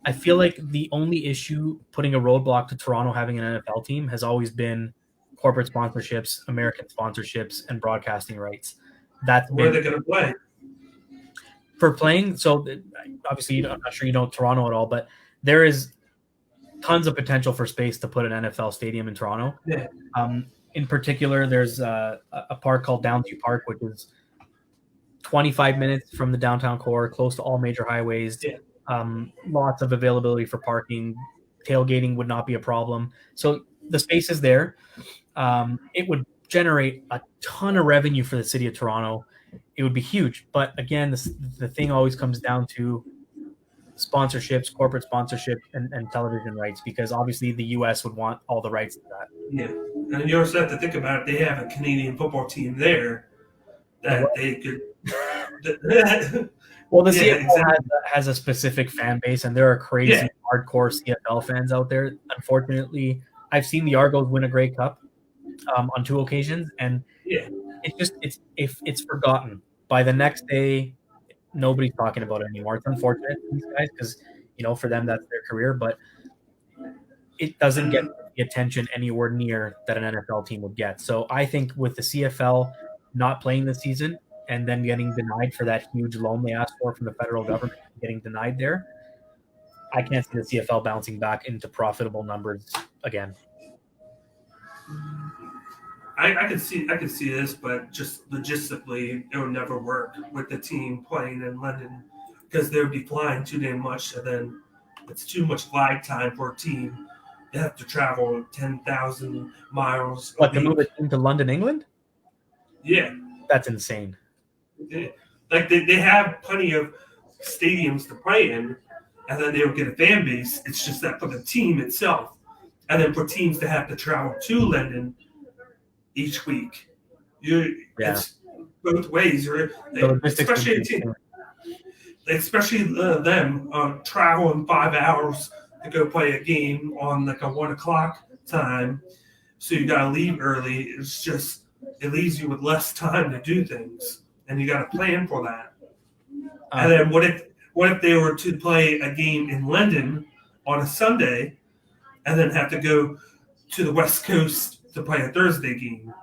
I feel like the only issue putting a roadblock to Toronto having an NFL team has always been corporate sponsorships, American sponsorships, and broadcasting rights. That's where are been they going to play? for playing. So obviously, I'm not sure you know Toronto at all, but there is tons of potential for space to put an NFL stadium in Toronto. Yeah, In particular, there's a park called Downsview Park, which is 25 minutes from the downtown core, close to all major highways. Yeah. Lots of availability for parking. Tailgating would not be a problem. So the space is there. It would generate a ton of revenue for the city of Toronto. It would be huge. But again, the thing always comes down to sponsorships, corporate sponsorship, and television rights, because obviously the U.S. would want all the rights to that. yeah. And you also have to think about it. They have a Canadian football team there that they could. Well, the Yeah, CFL exactly. has a specific fan base, and there are crazy Yeah. hardcore CFL fans out there. Unfortunately, I've seen the Argos win a Grey Cup on 2 occasions, and Yeah. it's forgotten. By the next day, nobody's talking about it anymore. It's unfortunate for these guys because for them that's their career, but it doesn't get the attention anywhere near that an NFL team would get. So I think with the CFL not playing this season and then getting denied for that huge loan they asked for from the federal government, getting denied there, I can't see the CFL bouncing back into profitable numbers again. I could see this, but just logistically, it would never work with the team playing in London because they would be flying too damn much, and then it's too much lag time for a team. They have to travel 10,000 miles. But to move it into London, England, Yeah, that's insane. like they have plenty of stadiums to play in, and then they will get a fan base. It's just that for the team itself, and then for teams to have to travel to London each week, it's both ways. Especially them traveling 5 hours to go play a game on like a 1 o'clock time, so you got to leave early. It's just it leaves you with less time to do things, and you got to plan for that. And then what if they were to play a game in London on a Sunday, and then have to go to the West Coast to play a Thursday game?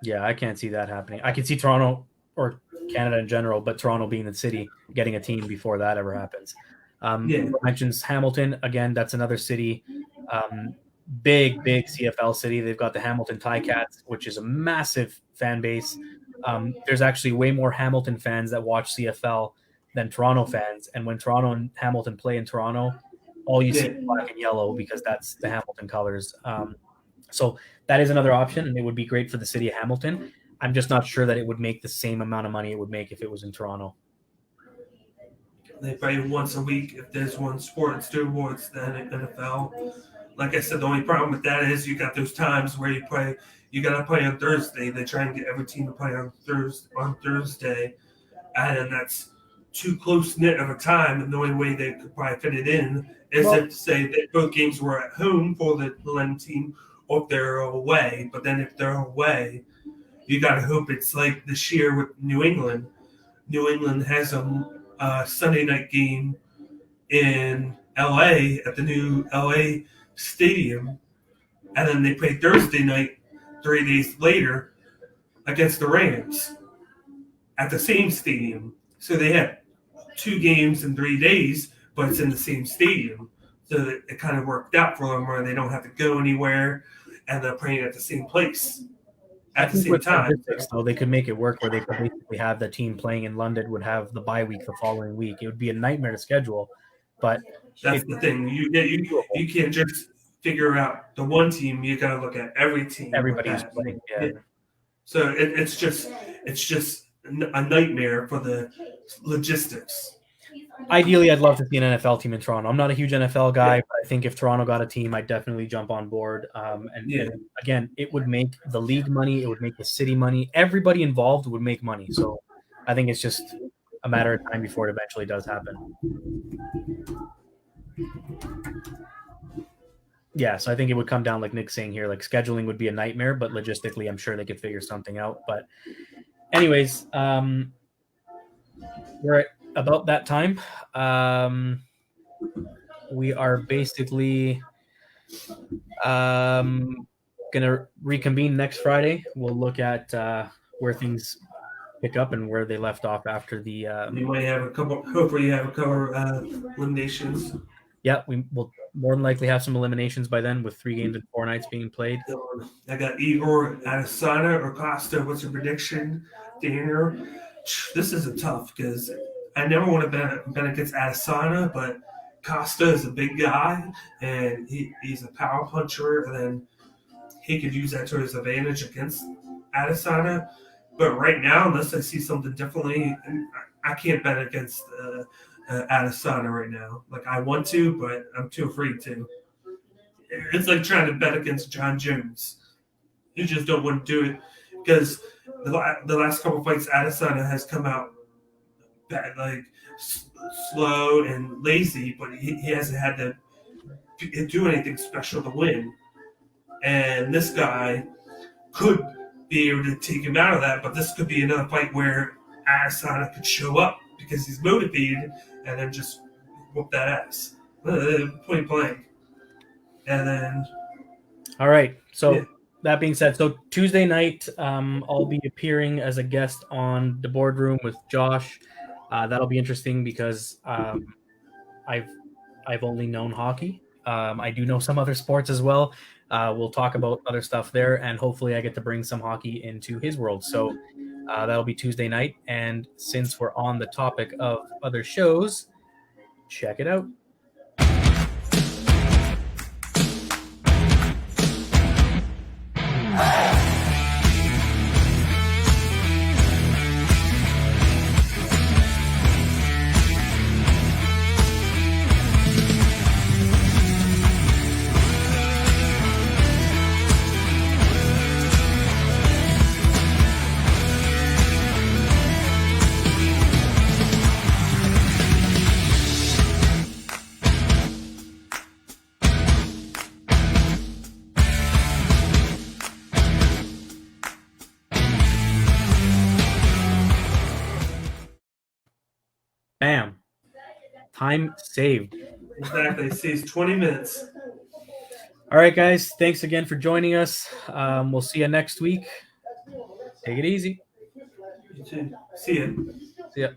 Yeah, I can't see that happening. I can see Toronto or Canada in general, but Toronto being the city, getting a team before that ever happens. Mentions Hamilton again. That's another city, big CFL city. They've got the Hamilton Ticats, which is a massive fan base. There's actually way more Hamilton fans that watch CFL than Toronto fans. And when Toronto and Hamilton play in Toronto, all you see is black and yellow because that's the Hamilton colors. So that is another option, and it would be great for the city of Hamilton. I'm just not sure that it would make the same amount of money it would make if it was in Toronto. They play once a week if there's one sport it's two awards than in NFL. Like I said, the only problem with that is you got those times where you got to play on Thursday. They try and get every team to play on Thursday, and that's too close-knit of a time, and the only way they could probably fit it in is if, say, that both games were at home for the London team or if they're away. But then if they're away, you got to hope it's like this year with New England. New England has a Sunday night game in L.A. at the new L.A. stadium, and then they play Thursday night 3 days later against the Rams at the same stadium. So they have 2 games in 3 days, but it's in the same stadium. So it kind of worked out for them where they don't have to go anywhere, and they're playing at the same place at the same time. So they could make it work where they could basically have the team playing in London would have the bye week the following week. It would be a nightmare to schedule, but that's the thing. You can't just figure out the one team. You got to look at every team. Everybody's playing. Yeah. So it's just a nightmare for the logistics. Ideally, I'd love to see an NFL team in Toronto. I'm not a huge NFL guy, but I think if Toronto got a team, I'd definitely jump on board. And again, it would make the league money. It would make the city money. Everybody involved would make money. So I think it's just a matter of time before it eventually does happen. Yeah, so I think it would come down like Nick's saying here, like scheduling would be a nightmare, but logistically, I'm sure they could figure something out. But anyways, we're at about that time. We are basically gonna reconvene next Friday. We'll look at where things pick up and where they left off after the. You might have a couple. Hopefully, you have a couple eliminations. Yeah, we will more than likely have some eliminations by then, with 3 games and 4 nights being played. I got Igor, Adesanya, or Costa. What's your prediction, Daniel? This is a tough because I never want to bet against Adesanya, but Costa is a big guy and he's a power puncher, and then he could use that to his advantage against Adesanya. But right now, unless I see something differently, I can't bet against Adesanya right now. Like, I want to, but I'm too afraid to. It's like trying to bet against John Jones. You just don't want to do it because the last couple fights, Adesanya has come out bad, like slow and lazy, but he hasn't had to do anything special to win. And this guy could be able to take him out of that, but this could be another fight where Adesanya could show up because he's motivated and then just whoop that ass. Point blank. And then... All right. So that being said, so Tuesday night, I'll be appearing as a guest on the boardroom with Josh. That'll be interesting because I've only known hockey. I do know some other sports as well. We'll talk about other stuff there, and hopefully I get to bring some hockey into his world. So that'll be Tuesday night. And since we're on the topic of other shows, check it out. Bam. Time saved. Exactly. It saves 20 minutes. All right, guys. Thanks again for joining us. We'll see you next week. Take it easy. You too. See ya. See ya.